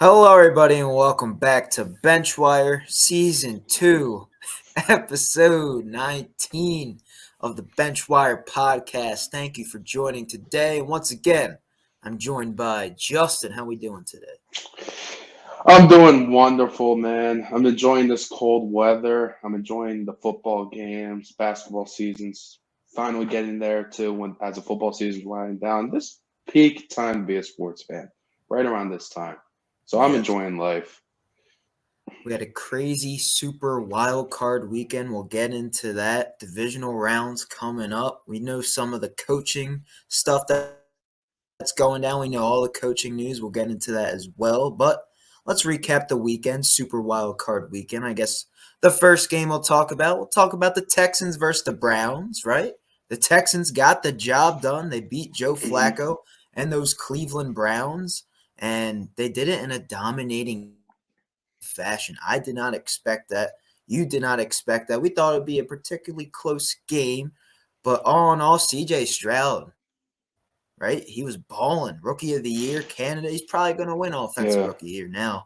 Hello, everybody, and welcome back to Benchwire Season 2, Episode 19 of the Benchwire Podcast. Thank you for joining today. Once again, I'm joined by Justin. How we doing today? I'm doing wonderful, man. I'm enjoying this cold weather. I'm enjoying the football games, basketball seasons. Finally getting there too when as the football season's winding down. This peak time to be a sports fan, right around this time. So I'm Yes, enjoying life. we had a crazy super wild card weekend. We'll get into that. Divisional rounds coming up. We know some of the coaching stuff that's going down. We know all the coaching news. We'll get into that as well. But let's recap the weekend, super wild card weekend. I guess the first game we'll talk about the Texans versus the Browns, right? The Texans got the job done. They beat Joe hmm Flacco and those Cleveland Browns, and they did it in a dominating fashion. I did not expect that. You did not expect that. We thought it'd be a particularly close game, but all in all, CJ Stroud, right? He was balling. Rookie of the year, candidate. He's probably going to win Offensive Rookie of the Year Yeah.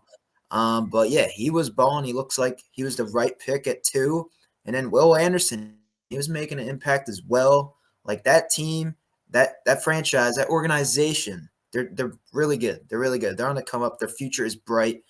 now. But yeah, he was balling. He looks like he was the right pick at 2. And then Will Anderson, he was making an impact as well. Like that team, that franchise, that organization, they're really good. They're really good. They're on the come up. Their future is bright.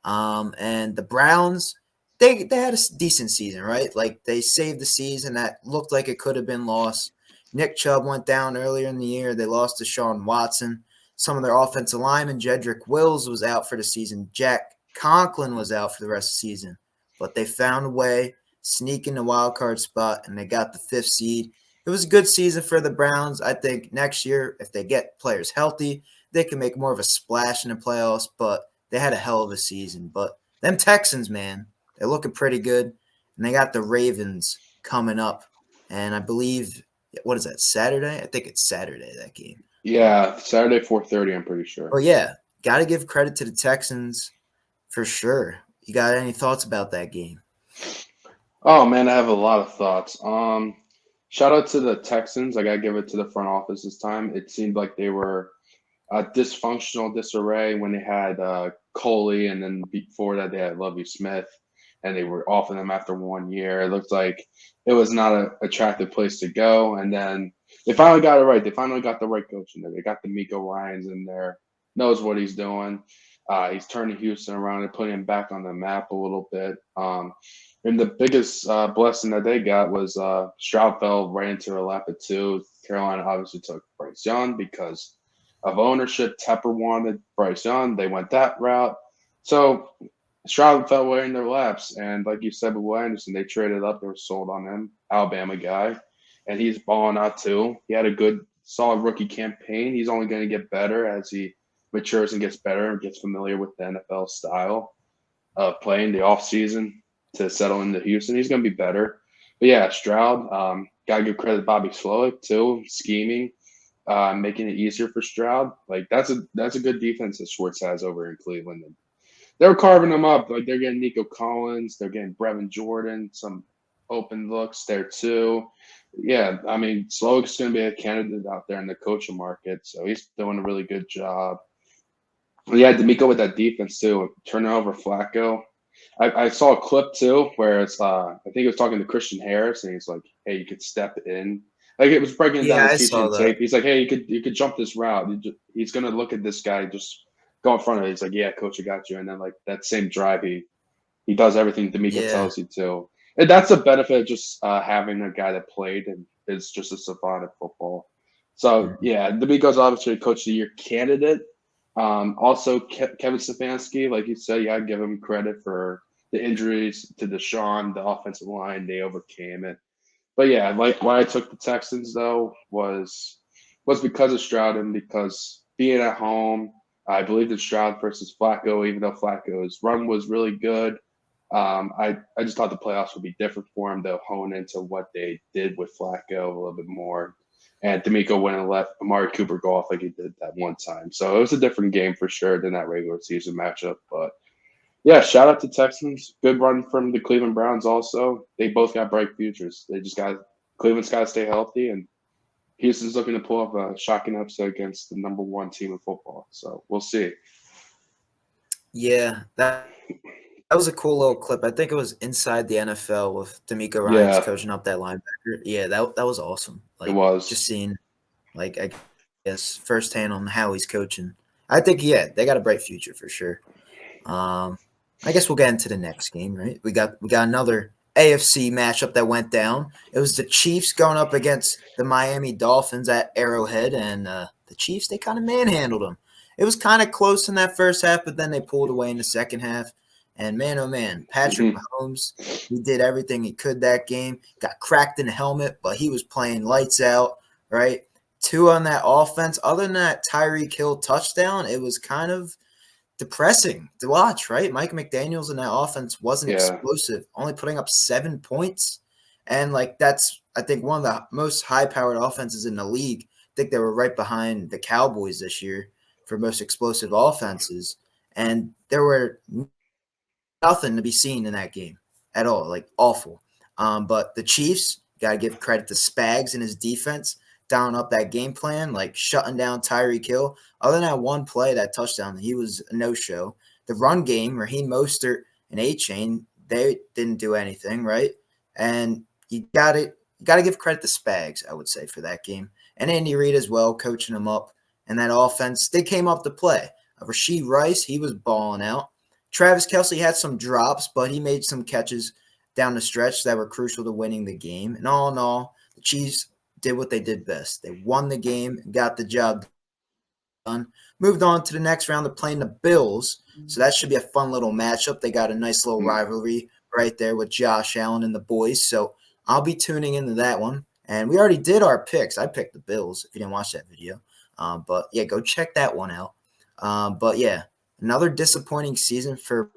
And the Browns, they had a decent season, right? Like they saved the season that looked like it could have been lost. Nick Chubb went down earlier in the year. They lost to Sean Watson. Some of their offensive linemen, Jedrick Wills was out for the season. Jack Conklin was out for the rest of the season. But they found a way, sneak in the wild card spot, and they got the 5th seed. It was a good season for the Browns. I think next year, if they get players healthy, they can make more of a splash in the playoffs. But they had a hell of a season. But them Texans, man, they're looking pretty good. And they got the Ravens coming up. And I believe, what is that, Saturday? I think it's Saturday, that game. But Yeah. Saturday 4:30, I'm pretty sure. but yeah, got to give credit to the Texans for sure. You got any thoughts about that game? Oh man, I have a lot of thoughts. Shout out to the Texans. I gotta give it to the front office this time. It seemed like they were dysfunctional disarray when they had Coley, and then before that they had Lovey Smith, and they were offing them after 1 year. It looked like it was not an attractive place to go, and then they finally got it right. They finally got the right coach in there. They got the Miko Ryans in there, knows what he's doing. He's turning Houston around and putting him back on the map a little bit. And the biggest blessing that they got was Stroud fell right into their lap at 2. Carolina obviously took Bryce Young because of ownership. Tepper wanted Bryce Young. They went that route. So Stroud fell way in their laps. And like you said with Will Anderson, they traded up. They were sold on him. Alabama guy. And he's balling out too. He had a good, solid rookie campaign. He's only going to get better as he matures and gets better and gets familiar with the NFL style of playing the offseason to settle into Houston. He's going to be better. But yeah, Stroud, got to give credit to Bobby Slowick too, scheming, making it easier for Stroud. Like that's a good defense that Schwartz has over in Cleveland. And they're carving them up. Like they're getting Nico Collins, they're getting Brevin Jordan, some open looks there too. Yeah, I mean Slowick's going to be a candidate out there in the coaching market, so he's doing a really good job. Yeah, D'Amico with that defense too, turning over Flacco. I saw a clip too where it's I think he was talking to Christian Harris and he's like, "Hey, you could step in." Like it was breaking down Yeah, his I teaching saw that. tape. He's like, "Hey, you could jump this route." He's gonna look at this guy just go in front of it. He's like, "Yeah, coach, I got you." And then like that same drive, he does everything D'Amico Yeah. tells you to. And that's the benefit of just having a guy that played and is just a savant at football. So Mhm. yeah, D'Amico's obviously a coach of the year candidate. Also, Kevin Stefanski, like you said, yeah, I give him credit for the injuries to Deshaun, the offensive line. They overcame it. But yeah, like why I took the Texans though was because of Stroud and because being at home, I believed in Stroud versus Flacco, even though Flacco's run was really good. I just thought the playoffs would be different for him. They'll hone into what they did with Flacco a little bit more. And D'Amico went and let Amari Cooper go off like he did that one time. So it was a different game for sure than that regular season matchup. But yeah, shout out to Texans. Good run from the Cleveland Browns also. They both got bright futures. They just got Cleveland's got to stay healthy, and Houston's looking to pull off a shocking upset against the number 1 team in football. So we'll see. Yeah, that was a cool little clip. I think it was Inside the NFL with D'Amico Ryans Yeah, coaching up that linebacker. Yeah, that was awesome. it Like just was. seeing, like I guess firsthand on how he's coaching. I think they got a bright future for sure. Um, I guess we'll get into the next game, right? We got another AFC matchup that went down. It was the Chiefs going up against the Miami Dolphins at Arrowhead, and the Chiefs they kind of manhandled them. It was kind of close in that first half, but then they pulled away in the second half. And man, oh man, Patrick Mhm. Mahomes, he did everything he could that game. Got cracked in the helmet, but he was playing lights out, right? Two on that offense. Other than that Tyreek Hill touchdown, it was kind of depressing to watch, right? Mike McDaniels in that offense wasn't Yeah, explosive, only putting up 7 points. And like that's I think one of the most high powered offenses in the league. I think they were right behind the Cowboys this year for most explosive offenses. And there were nothing to be seen in that game at all, like awful. But the Chiefs, got to give credit to Spags and his defense, down up that game plan, like shutting down Tyreek Hill. Other than that one play, that touchdown, he was a no-show. The run game, Raheem Mostert and A-Chain, they didn't do anything, right? And you got to give credit to Spags, I would say, for that game. And Andy Reid as well, coaching them up. And that offense, they came up to play. Rashee Rice, he was balling out. Travis Kelce had some drops, but he made some catches down the stretch that were crucial to winning the game. And all in all, the Chiefs did what they did best. They won the game, got the job done, moved on to the next round of playing the Bills. So that should be a fun little matchup. They got a nice little Mm. rivalry right there with Josh Allen and the boys. So I'll be tuning into that one. And we already did our picks. I picked the Bills if you didn't watch that video. But yeah, go check that one out. But yeah, another disappointing season for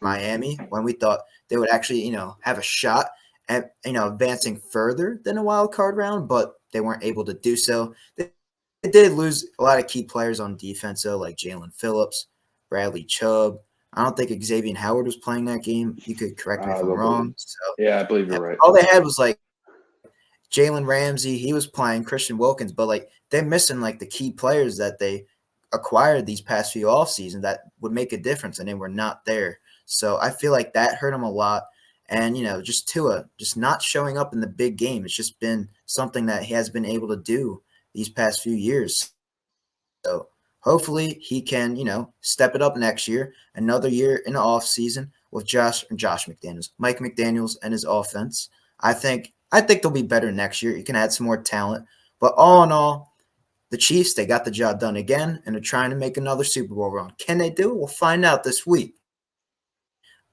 Miami when we thought they would actually, have a shot at, advancing further than a wild card round, but they weren't able to do so. They did lose a lot of key players on defense, though, like Jalen Phillips, Bradley Chubb. I don't think Xavier Howard was playing that game. You could correct me if I I'm don't believe. wrong. So Yeah, I believe you're right. all they had was like Jalen Ramsey, he was playing Christian Wilkins, but like they're missing like the key players that they acquired these past few off seasons that would make a difference, and they were not there. So I feel like that hurt him a lot. And just Tua just not showing up in the big game. It's just been something that he has been able to do these past few years. So hopefully he can, step it up next year, another year in the off season with Josh McDaniels, Mike McDaniels and his offense. I think they'll be better next year. You can add some more talent. But all in all, the Chiefs, they got the job done again, and they're trying to make another Super Bowl run. Can they do it? We'll find out this week.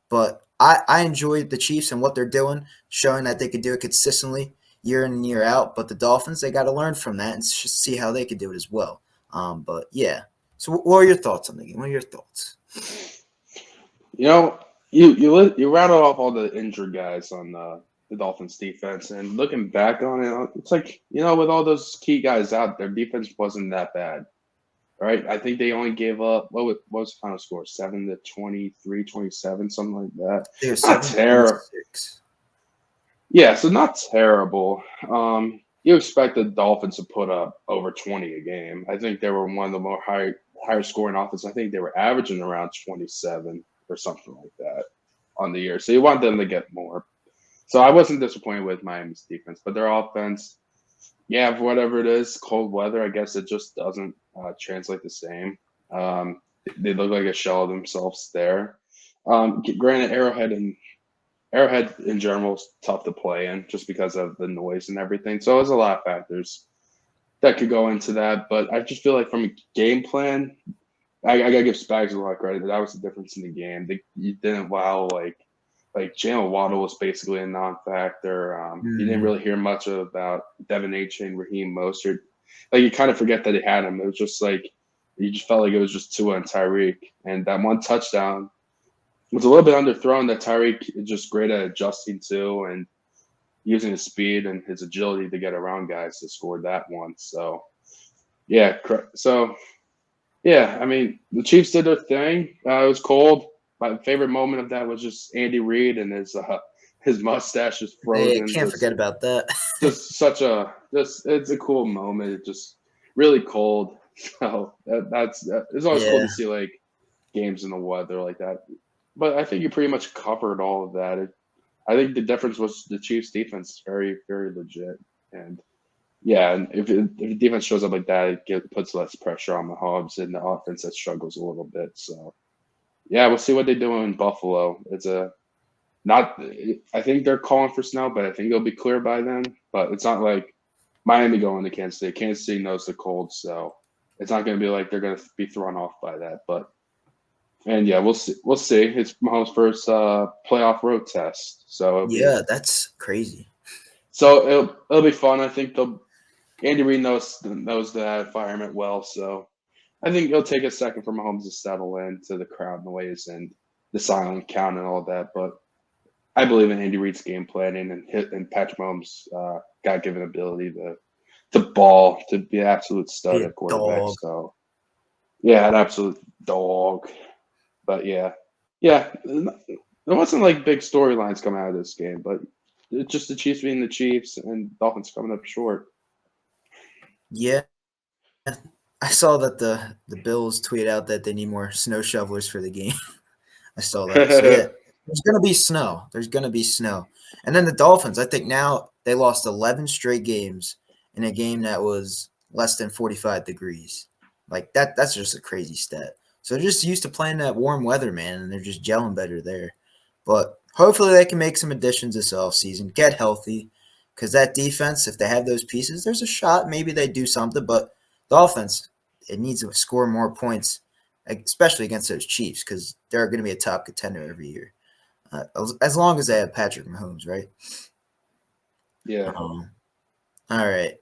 But I enjoy the Chiefs and what they're doing, showing that they could do it consistently year in and year out. But the Dolphins, they got to learn from that and just see how they could do it as well. But yeah. So what are your thoughts on the game? What are your thoughts? You know, you rattled off all the injured guys on the Dolphins defense, and looking back on it, it's like with all those key guys out, their defense wasn't that bad, right? I think they only gave up what was the final score? 7-23, 27, something like that. They're Not terrible. 7-26. Yeah, so not terrible. You expect the Dolphins to put up over 20 a game. I think they were one of the more higher scoring offenses. I think they were averaging around 27 or something like that on the year. So you want them to get more. So I wasn't disappointed with Miami's defense, but their offense, yeah, for whatever it is, cold weather, I guess it just doesn't translate the same. They look like a shell of themselves there. Granted, Arrowhead in general is tough to play in just because of the noise and everything. So there's a lot of factors that could go into that. But I just feel like from a game plan, I gotta give Spags a lot of credit. That was the difference in the game. You didn't allow like Jalen Waddle was basically a non-factor. You didn't Mm, really hear much about Devin H. and Raheem Mostert. Like you kind of forget that he had him. It was just like you just felt like it was just Tua and Tyreek, and that one touchdown was a little bit underthrown. That Tyreek is just great at adjusting to and using his speed and his agility to get around guys to score that one. So yeah, so yeah, I mean, the Chiefs did their thing. It was cold. My favorite moment of that was just Andy Reid and his mustache is yeah, frozen. can't forget about that. Just such a just it's a cool moment. It's just really cold. So it's always cool Yeah. to see like games in the weather like that. But I think you pretty much covered all of that. I think the difference was the Chiefs' defense, very, very legit. And yeah, and if the defense shows up like that, puts less pressure on Mahomes and the offense that struggles a little bit. So yeah, we'll see what they do in Buffalo. It's a not. I think they're calling for snow, but I think it'll be clear by then. But it's not like Miami going to Kansas City. Kansas City knows the cold, so it's not going to be like they're going to be thrown off by that. But and yeah, we'll see. We'll see. It's Mahomes' first playoff road test, so Yeah, that's crazy. it'll be fun. I think Andy Reid knows that environment well, so I think it'll take a second for Mahomes to settle into the crowd noise and the silent count and all that. But I believe in Andy Reid's game planning and Patrick Mahomes' God-given ability to ball, to be an absolute stud Be a at quarterback. dog. So yeah, an absolute dog. But yeah, there wasn't like big storylines coming out of this game, but it's just the Chiefs being the Chiefs and Dolphins coming up short. Yeah, I saw that the Bills tweet out that they need more snow shovelers for the game. I saw that. So yeah, there's gonna be snow. There's gonna be snow. And then the Dolphins, I think now they lost 11 straight games in a game that was less than 45 degrees. Like that's just a crazy stat. So they're just used to playing that warm weather, man, and they're just gelling better there. But hopefully they can make some additions this offseason, get healthy, because that defense, if they have those pieces, there's a shot maybe they do something. But the offense, it needs to score more points, especially against those Chiefs, because they're going to be a top contender every year, as long as they have Patrick Mahomes, right? Yeah. All right.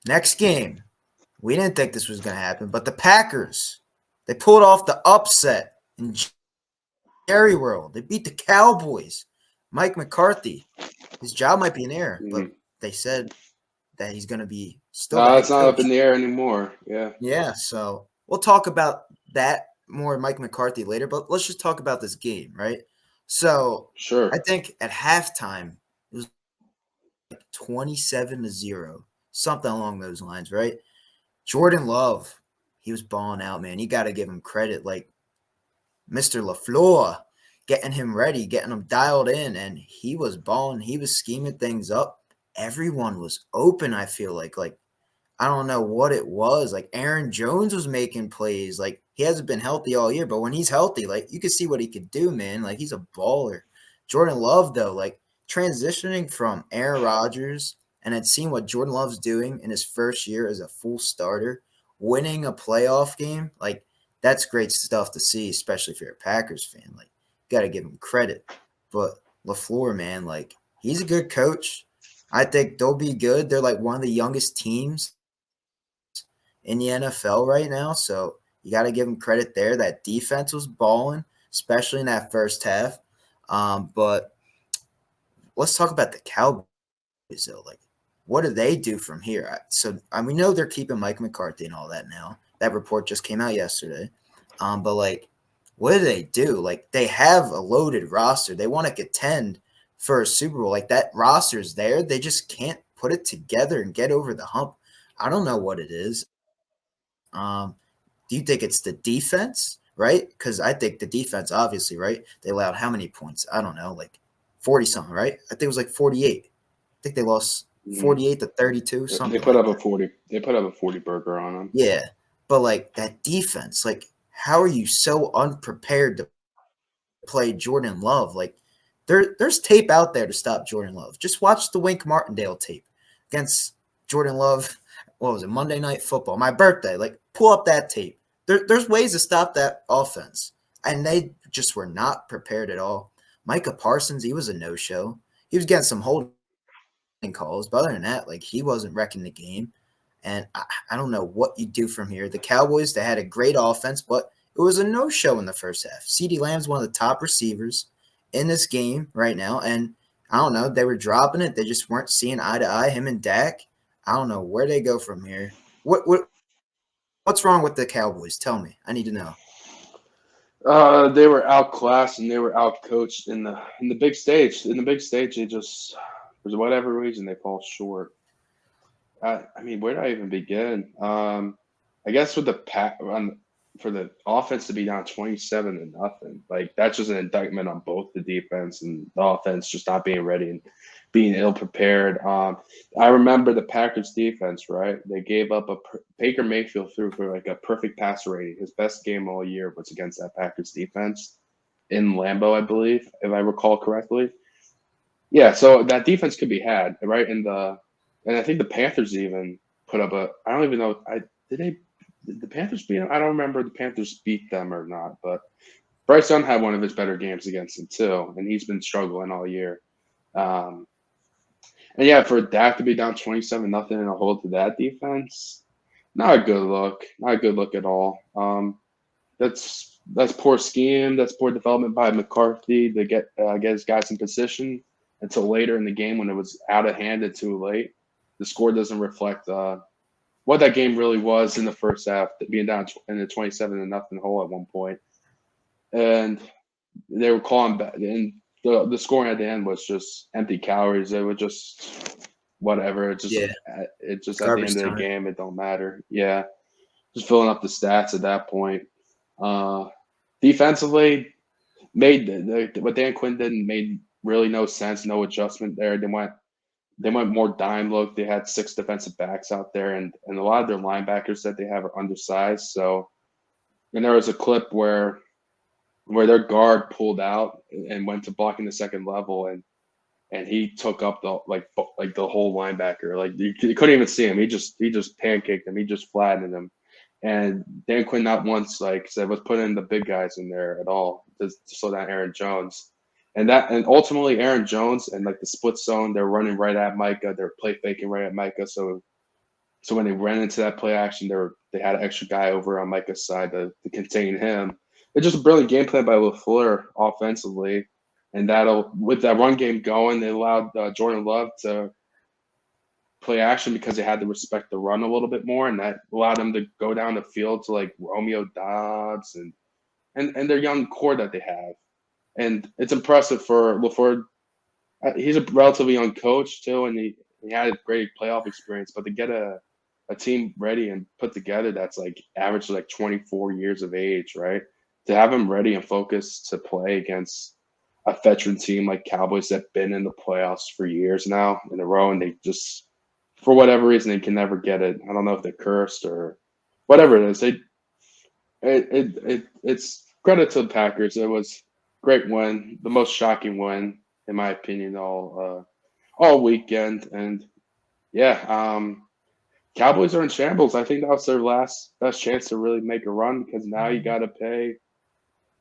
Next game. We didn't think this was going to happen, but the Packers, they pulled off the upset in Jerry World. They beat the Cowboys. Mike McCarthy, his job might be in the air, Mm-hmm. but they said that he's going to be still the No, head it's not up coach. in the air anymore. Yeah. Yeah, so we'll talk about that more Mike McCarthy later, but let's just talk about this game, right? So Sure. I think at halftime it was like 27-0, something along those lines, right? Jordan Love, he was balling out, man. You got to give him credit, like Mr. LaFleur, getting him ready, getting him dialed in, and he was balling. He was scheming things up. Everyone was open. I feel like I don't know what it was. Like Aaron Jones was making plays. Like he hasn't been healthy all year, but when he's healthy, like you can see what he could do, man. Like he's a baller. Jordan Love, though, like transitioning from Aaron Rodgers and then seeing what Jordan Love's doing in his first year as a full starter, winning a playoff game, like that's great stuff to see, especially if you're a Packers fan. Like, got to give him credit. But LaFleur, man, like he's a good coach. I think they'll be good. They're like one of the youngest teams in the NFL right now. So you got to give him credit there. That defense was balling, especially in that first half. But let's talk about the Cowboys, though. Like, what do they do from here? So we know they're keeping Mike McCarthy and all that now. That report just came out yesterday. But like, what do they do? Like, they have a loaded roster. They want to contend for a Super Bowl. Like that roster's there. They just can't put it together and get over the hump. I don't know what it is. Do you think it's the defense, right? Because I think the defense, obviously, right? They allowed how many points? I don't know, like 40 something, right? I think it was like 48. I think they lost Mm-hmm. 48-32, They something put like up that. a 40. They put up a 40 burger on them. Yeah, but like that defense, like how are you so unprepared to play Jordan Love? Like there's tape out there to stop Jordan Love. Just watch the Wink Martindale tape against Jordan Love. What was it? Monday Night Football, my birthday. Like pull up that tape. There's ways to stop that offense, and they just were not prepared at all. Micah Parsons, he was a no-show. He was getting some holding calls, but other than that, like he wasn't wrecking the game. And I don't know what you do from here. The Cowboys, they had a great offense, but it was a no-show in the first half. CeeDee Lamb's one of the top receivers in this game right now, and I don't know, they were dropping it. They just weren't seeing eye to eye. Him and Dak, I don't know where they go from here. What's wrong with the Cowboys? Tell me. I need to know. They were outclassed and they were outcoached in the big stage. In the big stage, they just for whatever reason they fall short. I mean, where do I even begin? I guess with the for the offense to be down 27-0, like that's just an indictment on both the defense and the offense just not being ready and being ill prepared. I remember the Packers defense, right? They gave up Baker Mayfield threw for like a perfect passer rating. His best game all year was against that Packers defense in Lambeau, I believe, if I recall correctly. Yeah, so that defense could be had, right? And I think the Panthers even put up a. I don't even know. Did they did the Panthers beat them? I don't remember the Panthers beat them or not, but Bryce Young had one of his better games against them too, and he's been struggling all year. Um, and yeah, for Dak to be down 27-0 and a hold to that defense, not a good look. Not a good look at all. That's poor scheme. That's poor development by McCarthy to get his guys in position until later in the game when it was out of hand and too late. The score doesn't reflect what that game really was in the first half, being down in the 27-0 hole at one point, and they were calling back, and the scoring at the end was just empty calories. It was just whatever. Yeah, It just at the garbage end of the time. game, it don't matter. Yeah, just filling up the stats at that point. Uh, Defensively, what Dan Quinn did made really no sense. No adjustment there. They went more dime look. They had 6 defensive backs out there, and a lot of their linebackers that they have are undersized. So, and there was a clip where their guard pulled out and went to blocking the second level, and he took up like the whole linebacker. Like you couldn't even see him. He just pancaked him. He just flattened him. And Dan Quinn not once like said was putting the big guys in there at all to slow down Aaron Jones. And ultimately Aaron Jones and like the split zone, they're running right at Micah. They're play faking right at Micah. So when they ran into that play action, they had an extra guy over on Micah's side to contain him. It's just a brilliant game plan by LaFleur offensively, and that'll with that run game going, they allowed Jordan Love to play action because they had to respect the run a little bit more, and that allowed them to go down the field to like Romeo Dobbs and their young core that they have. And it's impressive for LaFleur. He's a relatively young coach too, and he had a great playoff experience. But to get a team ready and put together that's like average like 24 years of age, right? To have him ready and focused to play against a veteran team like Cowboys that've been in the playoffs for years now in a row, and they just for whatever reason they can never get it. I don't know if they're cursed or whatever it is. It's credit to the Packers. It was great win, the most shocking win in my opinion all weekend, and yeah, Cowboys are in shambles. I think that was their last best chance to really make a run because now you got to pay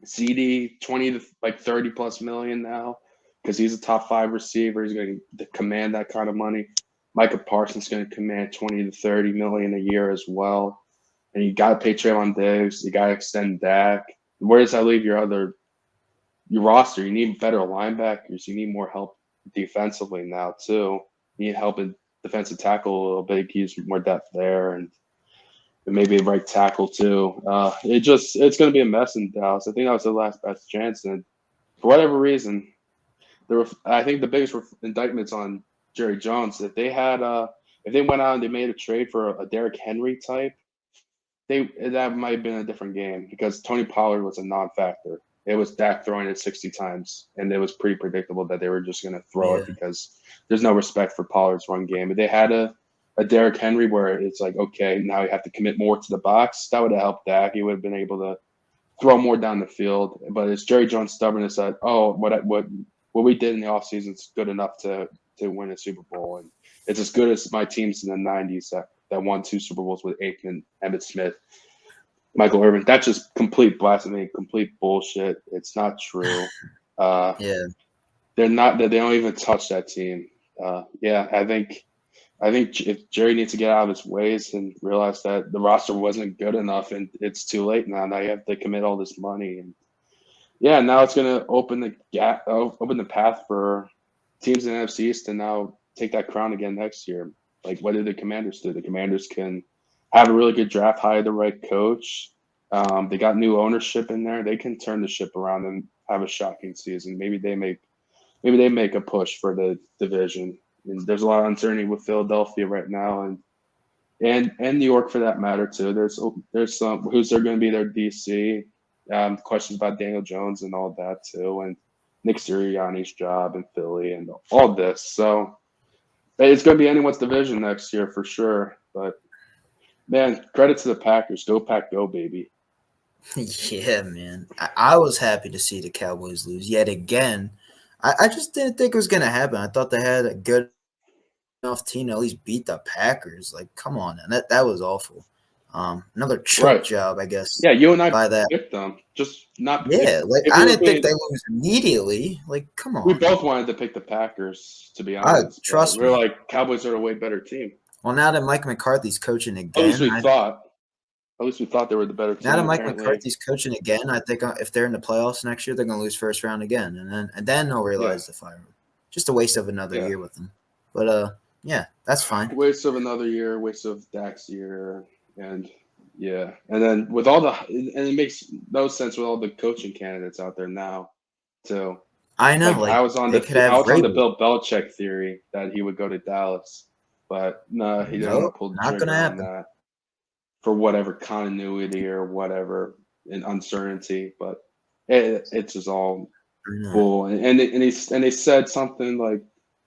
CD 20 to like 30 plus million now because he's a top 5 receiver. He's going to command that kind of money. Micah Parsons going to command 20 to 30 million a year as well. And you got to pay Traylon Diggs. You got to extend Dak. Where does that leave your roster? You need better linebackers. You need more help defensively now too. You need help in defensive tackle a little bit. Use more depth there and maybe a right tackle too. It's going to be a mess in Dallas. I think that was their last best chance, and for whatever reason, I think the biggest indictments on Jerry Jones if they went out and they made a trade for a Derrick Henry type, that might have been a different game because Tony Pollard was a non-factor. It was Dak throwing it 60 times, and it was pretty predictable that they were just going to throw Yeah, it because there's no respect for Pollard's run game. If they had a Derrick Henry where it's like, okay, now you have to commit more to the box, that would have helped Dak. He would have been able to throw more down the field. But it's Jerry Jones' stubbornness that, what we did in the offseason is good enough to win a Super Bowl. And it's as good as my teams in the 90s that won 2 Super Bowls with Aikman, Emmitt Smith, Michael Irvin. That's just complete blasphemy, complete bullshit. It's not true. Uh, yeah, they're not. They don't even touch that team. Yeah, I think if Jerry needs to get out of his ways and realize that the roster wasn't good enough, and it's too late now. Now you have to commit all this money, and yeah, now it's going to open the path for teams in the NFC East to now take that crown again next year. Like, what did the Commanders do? The Commanders can have a really good draft, hire the right coach. They got new ownership in there. They can turn the ship around and have a shocking season. Maybe they make a push for the division. And there's a lot of uncertainty with Philadelphia right now, and and New York for that matter too. There's some who's they're going to be their DC. Questions about Daniel Jones and all that too, and Nick Sirianni's job in Philly and all this. So it's going to be anyone's division next year for sure. But man, credit to the Packers. Go Pack, go baby. Yeah, man. I was happy to see the Cowboys lose yet again. I just didn't think it was going to happen. I thought they had a good enough team to at least beat the Packers. Like, come on, man. That was awful. Another choke Right. job, I guess, Yeah, you and I by that. picked them. Just not Yeah, like if I we were didn't think being, they lose immediately. Like, come we on. both wanted to pick the Packers to be I honest, but trust we are me. like Cowboys are a way better team. Well, now that Mike McCarthy's coaching At least again, we thought. At least we thought they were the better now team. that Mike Apparently, McCarthy's coaching again, I think if they're in the playoffs next year, they're going to lose first round again, and then they'll yeah, realize to fire him. Just a waste of another yeah. year with them. But yeah, that's fine. Waste of another year, waste of Dak's year, and yeah, and then with all the and it makes no sense with all the coaching candidates out there now, too. I know, Like like they could I have was on the Vrabel. Bill Belichick theory that he would go to Dallas, but no, he didn't want Nope, to pull the not going to trigger on happen. that for whatever continuity or whatever and uncertainty. But it's just all I know. bull. And they said something like,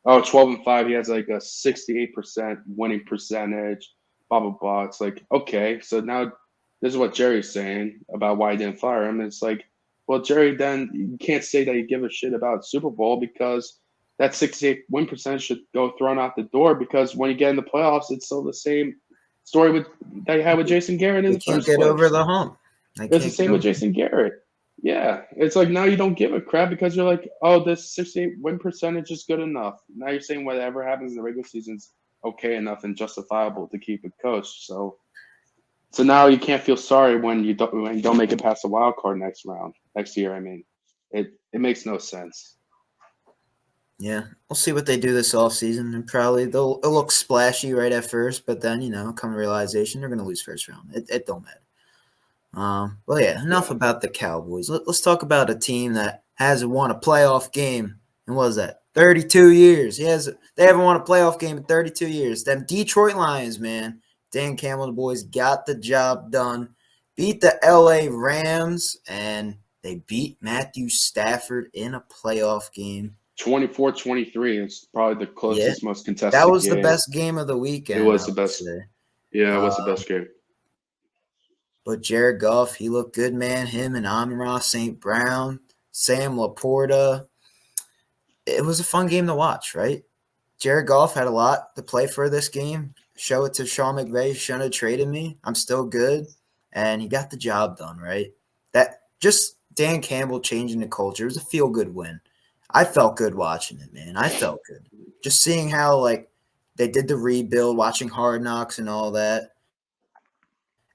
oh, 12-5, he has like a 68% winning percentage, blah blah blah. It's like, okay, so now this is what Jerry's saying about why he didn't fire him. It's like, well, Jerry, then you can't say that you give a shit about Super Bowl because that 68 win percentage should go thrown out the door because when you get in the playoffs, it's still the same story with that you had with Jason Garrett in They the can't first get over place. the hump. They It's the can't get same with over. Jason Garrett. Yeah, it's like now you don't give a crap because you're like, oh, this 68 win percentage is good enough. Now you're saying whatever happens in the regular season's okay enough and justifiable to keep it coached. So now you can't feel sorry when you don't make it past the wild card next year. I mean, it makes no sense. Yeah, we'll see what they do this offseason, and probably it'll look splashy right at first, but then come realization they're going to lose first round. It don't matter. Well, yeah, enough Yeah, about the Cowboys. Let's talk about a team that hasn't won a playoff game in what is that 32 years. They haven't won a playoff game in 32 years. Them Detroit Lions, man. Dan Campbell and the boys got the job done. Beat the LA Rams, and they beat Matthew Stafford in a playoff game. 24-23 is probably the Yeah, closest, most that contested was the game. best game of the It weekend, was I the would best. say. Yeah, it Uh, was the best game. but Jared Goff, he looked good, man. Him and Amon-Ra St. Brown, Sam Laporta. It was a fun game to watch, right? Jared Goff had a lot to play for this game. Show it to Sean McVay. Shouldn't have traded me. I'm still good. And he got the job done, right? That just Dan Campbell changing the culture. It was a feel-good win. I felt good watching it, man. I felt good. Just seeing how, like, they did the rebuild, watching Hard Knocks and all that.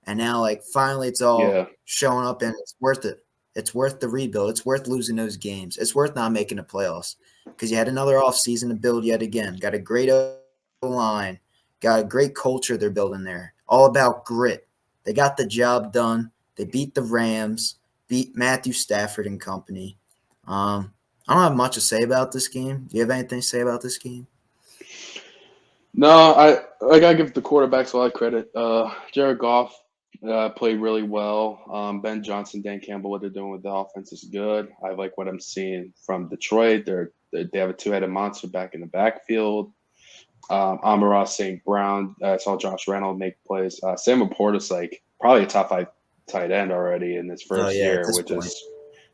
And now, like, finally it's all Yeah, showing up and it's worth it. It's worth the rebuild. It's worth losing those games. It's worth not making the playoffs because you had another offseason to build yet again. Got a great line, got a great culture they're building there. All about grit. They got the job done. They beat the Rams, beat Matthew Stafford and company. I don't have much to say about this game. Do you have anything to say about this game? no, I gotta give the quarterbacks a lot of credit. Jared Goff played really well. Ben Johnson, Dan Campbell, what they're doing with the offense is good. I like what I'm seeing from Detroit. They have a two-headed monster back in the backfield. Amon-Ra St. Brown. I saw Josh Reynolds make plays. Sam Laporta's like probably a top 5 tight end already in his Oh first yeah, at year, this point.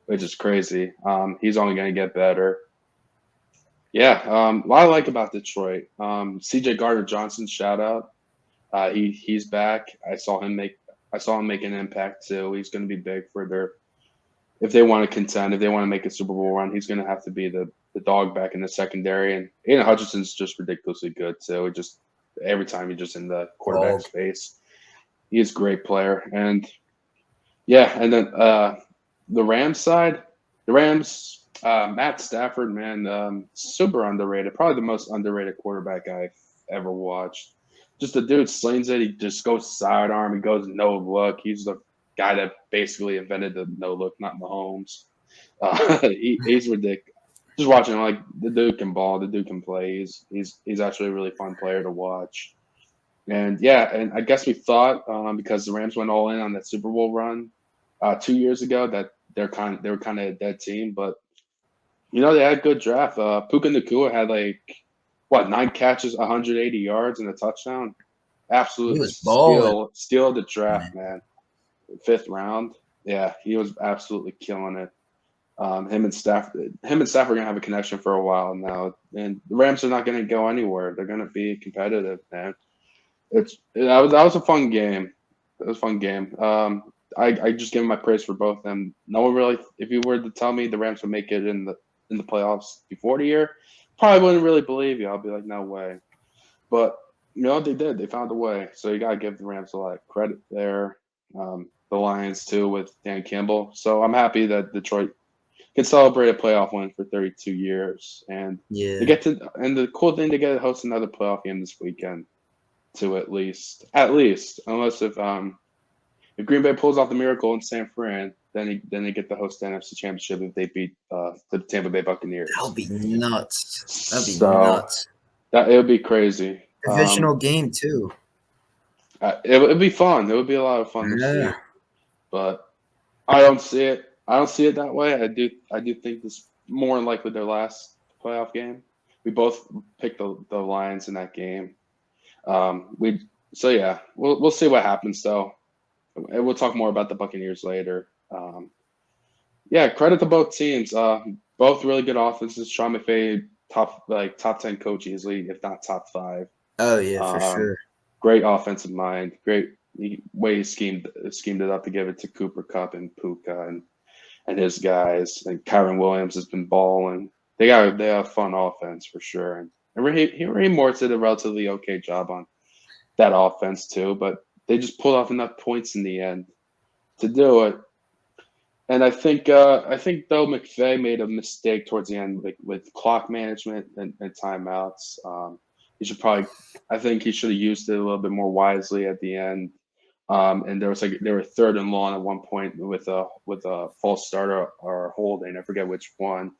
which is crazy. He's only going to get better. Yeah, what I like about Detroit, C.J. Gardner Johnson, shout out. He's back. I saw him make an impact too. He's going to be big for their if they want to contend, if they want to make a Super Bowl run. He's going to have to be the dog back in the secondary. And Aiden Hutchinson's just ridiculously good too. It just every time he's just in the quarterback's Dog. face, he's a great player. And yeah, and then the Rams side, the Rams, Matt Stafford, man, super underrated. Probably the most underrated quarterback I've ever watched. Just the dude slings it. He just goes sidearm. He goes no look. He's the guy that basically invented the no look, not Mahomes. He's ridiculous. Just watching him, like the dude can ball, the dude can play. He's actually a really fun player to watch. And yeah, and I guess we thought because the Rams went all in on that Super Bowl run 2 years ago that they were kind of a dead team, but they had a good draft. Puka Nacua had like what 9 catches, 180 yards, and a touchdown. He Absolute was balling, steal of the draft, man. man. Fifth round. Yeah, he was absolutely killing it. Him and Stafford are gonna have a connection for a while now, and the Rams are not gonna go anywhere. They're gonna be competitive, man. That was a fun game. It was a fun game. I just give my praise for both of them. No one really, if you were to tell me the Rams would make it in the playoffs before the year, probably wouldn't really believe you. I'll be like, no way. But they did. They found a way. So you gotta give the Rams a lot of credit there. The Lions too with Dan Campbell. So I'm happy that Detroit can celebrate a playoff win for 32 years, and they Yeah. get to. And the cool thing, they get to host another playoff game this weekend too. At least, unless if Green Bay pulls off the miracle in San Fran, then they get to host the NFC Championship if they beat the Tampa Bay That'll Buccaneers. be nuts. That'd be So nuts. that it would be crazy. Divisional game too. It'd be fun. It would be a lot of fun to Yeah. see, but I don't see it. I don't see it that way. I do think this more than likely their last playoff game. We both picked the Lions in that game. We so yeah, we'll see what happens though. And we'll talk more about the Buccaneers later. Yeah, credit to both teams. Both really good offenses. Sean McVay, top 10 coach easily, if not top five. Oh yeah, for Um, sure. Great offensive mind. Great way he schemed it up to give it to Cooper Cup and Puka and his guys. And Kyron Williams has been balling. They have fun offense for sure. And Raheem Morris did a relatively okay job on that offense too, but they just pulled off enough points in the end to do it. And I think though McVay made a mistake towards the end, like with clock management and timeouts. He should probably, I think he should have used it a little bit more wisely at the end. And they were third and long at one point with a false starter or a holding. I forget which one,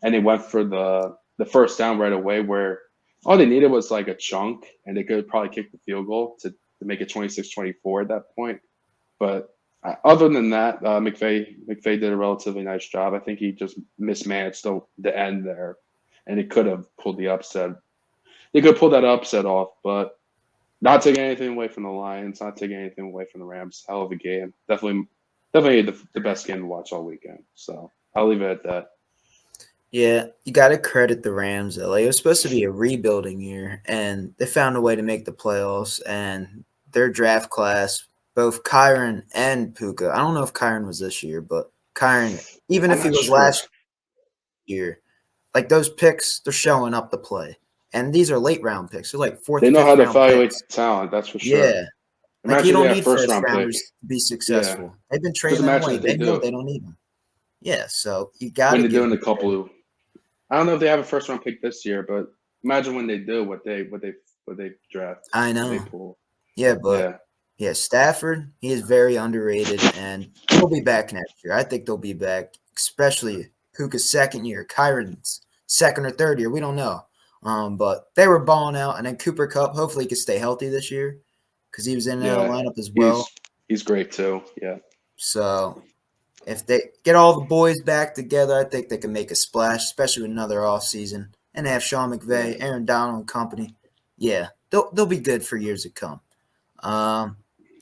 and they went for the first down right away where all they needed was like a chunk, and they could probably kick the field goal to make it 26-24 at that point. But other than that, McVay did a relatively nice job. I think he just mismanaged the end there, and he could have pulled the upset. They could pull that upset off, but not taking anything away from the Lions, not taking anything away from the Rams. Hell of a game. Definitely the best game to watch all weekend. So I'll leave it at that. Yeah, you got to credit the Rams. Though. Like it was supposed to be a rebuilding year, and they found a way to make the playoffs. And their draft class, both Kyron and Puka. I don't know if Kyron was this year, but Kyron, even I'm if he not was sure. last year, like those picks, they're showing up to play. And these are late round picks. They're like fourth, They know how fifth to round evaluate picks. talent, that's for sure. Yeah, like you Imagine they don't have need first first round pick. rounders to be Yeah. successful. They've been Just trading them imagine away. if they They know do. they don't need them. Yeah, so you got When to they're give doing them a credit. couple I don't know if they have a first round pick this year, but imagine when they do what they draft, I what they know. pull. Yeah, but Yeah. yeah, Stafford, he is very underrated, and he'll be back next year. I think they'll be back, especially Puka's second year, Kyron's second or third year. We don't know. But they were balling out, and then Cooper Cup. Hopefully, he can stay healthy this year because he was in and out of the Yeah. lineup as well. He's great too. Yeah. So if they get all the boys back together, I think they can make a splash, especially with another offseason. And they have Sean Yeah. McVay, Aaron Donald, and company. Yeah, they'll be good for years to come. Um,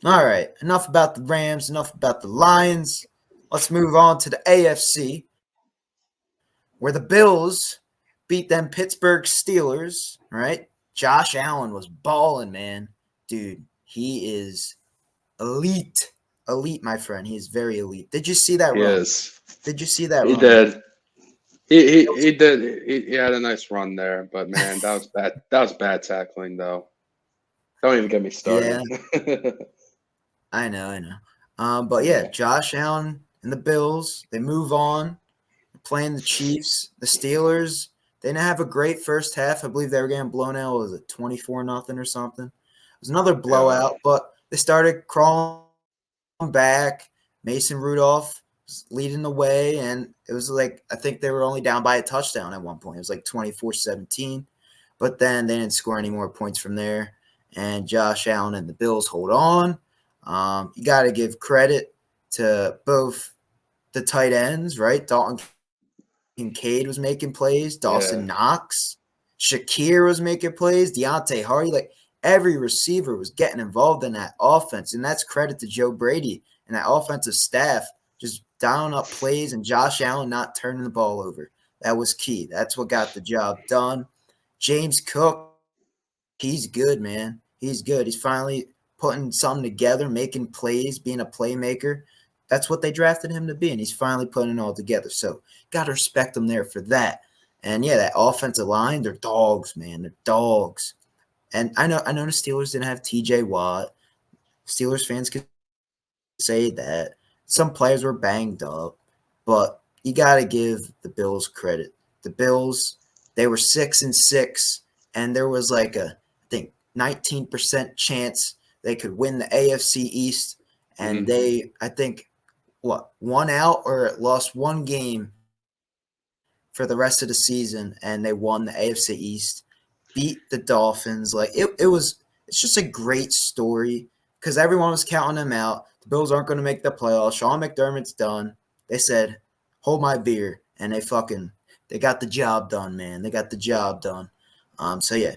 all right, enough about the Rams, enough about the Lions. Let's move on to the AFC, where the Bills beat them Pittsburgh Steelers. Right, Josh Allen was balling, man, dude. He is elite, my friend. He is very elite. Did you see that He run? is. Did you see that He run? did. He did. He had a nice run there, but man, that was bad. That was bad tackling, though. Don't even get me Yeah, started. I know. But yeah, Yeah, Josh Allen and the Bills, they move on. Playing the Chiefs, the Steelers. They didn't have a great first half. I believe they were getting blown out. Was it 24-0 or something? It was another yeah, blowout, but they started crawling back. Mason Rudolph was leading the way, and it was like I think they were only down by a touchdown at one point. It was like 24-17, but then they didn't score any more points from there. and Josh Allen and the Bills hold on. You got to give credit to both the tight ends, right? Dalton Kincaid was making plays, Yeah. Dawson Knox, Shakir was making plays, Deontay Hardy. Like every receiver was getting involved in that offense, and that's credit to Joe Brady and that offensive staff just dialing up plays and Josh Allen not turning the ball over. That was key. That's what got the job done. James Cook, he's good, man. He's good. He's finally putting something together, making plays, being a playmaker. That's what they drafted him to be, and he's finally putting it all together. So, got to respect him there for that. And yeah, that offensive line, they're dogs, man. They're dogs. And I know the Steelers didn't have TJ Watt. Steelers fans could say that. Some players were banged up, but you got to give the Bills credit. The Bills, they were 6-6, and there was like I think 19% chance they could win the AFC East, and Hmm. they, I think, what, one out or lost one game for the rest of the season, and they won the AFC East, beat the Dolphins. Like it's just a great story because everyone was counting them out. The Bills aren't going to make the playoffs. Sean McDermott's done. They said, "Hold my beer," and they got the job done, man. They got the job done. So yeah,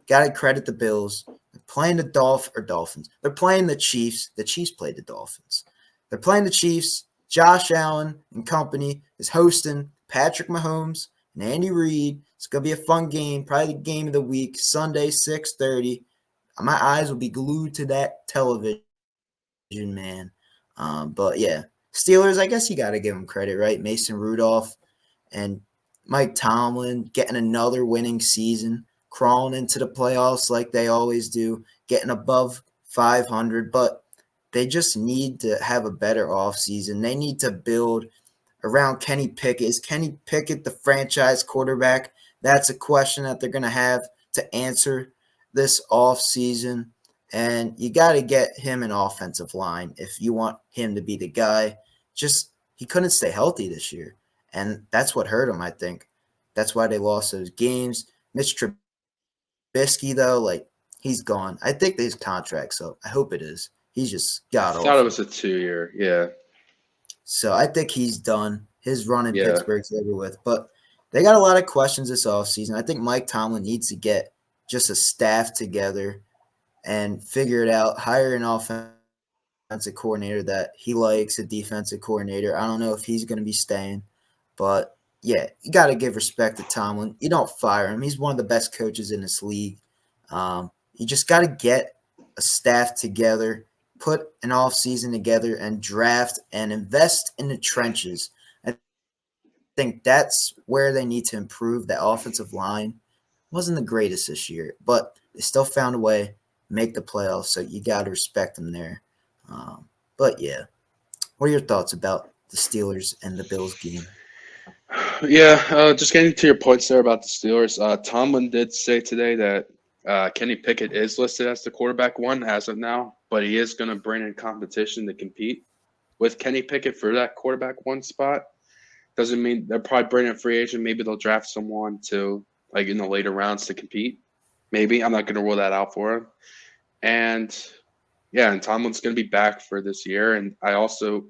got to credit the Bills. They're playing the Dolphins. They're playing the Chiefs. The Chiefs played the Dolphins. They're playing the Chiefs. Josh Allen and company is hosting Patrick Mahomes and Andy Reid. It's gonna be a fun game, probably the game of the week. Sunday, 6:30. My eyes will be glued to that television, man. But yeah, Steelers. I guess you got to give them credit, right? Mason Rudolph and Mike Tomlin getting another winning season, crawling into the playoffs like they always do, getting above 500. But they just need to have a better offseason. They need to build around Kenny Pickett. Is Kenny Pickett the franchise quarterback? That's a question that they're going to have to answer this offseason. And you got to get him an offensive line if you want him to be the guy. Just he couldn't stay healthy this year. And that's what hurt him, I think. That's why they lost those games. Mitch Trubisky, though, like, he's gone. I think his contract, so I hope it is. He's just I god thought it awful. was a 2 year. Yeah. So I think he's done. His run in Yeah. Pittsburgh's over with. But they got a lot of questions this offseason. I think Mike Tomlin needs to get just a staff together and figure it out. Hire an offensive coordinator that he likes, a defensive coordinator. I don't know if he's going to be staying, but yeah, you got to give respect to Tomlin. You don't fire him. He's one of the best coaches in this league. You just got to get a staff together, put an off season together, and draft and invest in the trenches. I think that's where they need to improve. That offensive line wasn't the greatest this year, but they still found a way make the playoffs. So you got to respect them there. But yeah, what are your thoughts about the Steelers and the Bills game? Yeah, just getting to your points there about the Steelers. Tomlin did say today that Kenny Pickett is listed as the quarterback one as of now, but he is going to bring in competition to compete with Kenny Pickett for that quarterback one spot. Doesn't mean they'll probably bring in a free agent. Maybe they'll draft someone to like in the later rounds to compete. Maybe I'm not going to rule that out for him. And yeah, and Tomlin's going to be back for this year. And I also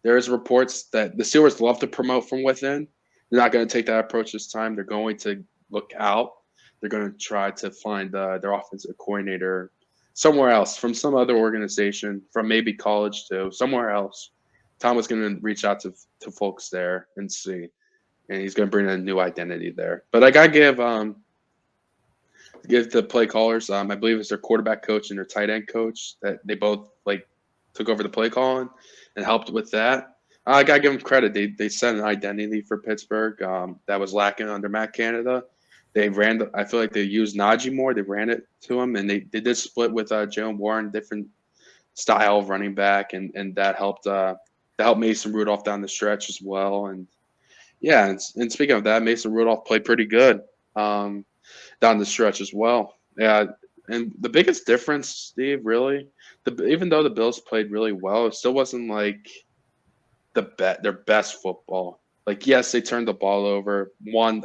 there is reports that the Steelers love to promote from within. They're not going to take that approach this time. They're going to look out. They're going to try to find their offensive coordinator somewhere else, from some other organization, from maybe college to somewhere else. Tom was going to reach out to folks there and see, and he's going to bring a new identity there. But I got to give the play callers, I believe it's their quarterback coach and their tight end coach, that they both like took over the play calling and helped with that. I gotta give them credit. They set an identity for Pittsburgh that was lacking under Matt Canada. They ran. I feel like they used Najee more. They ran it to him, and they did split with Jalen Warren, different style of running back, and that helped Mason Rudolph down the stretch as well. And yeah, and speaking of that, Mason Rudolph played pretty good down the stretch as well. Yeah, and the biggest difference, Steve, really, even though the Bills played really well, it still wasn't like their best football. Like yes, they turned the ball over. One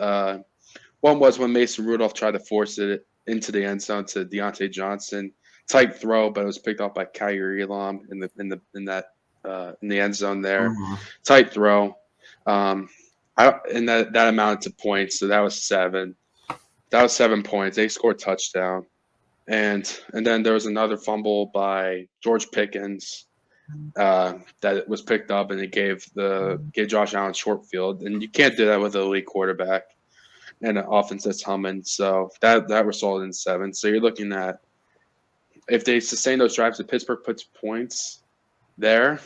was when Mason Rudolph tried to force it into the end zone to Deontay Johnson. Tight throw, but it was picked off by Kyrie Elam in the end zone there. Uh-huh. Tight throw. And that amounted to points, so that was 7. That was 7 points. They scored touchdown. And then there was another fumble by George Pickens that was picked up, and it gave Josh Allen short field, and you can't do that with an elite quarterback and an offense that's humming. So that resulted in 7. So you're looking at, if they sustain those drives, if Pittsburgh puts points there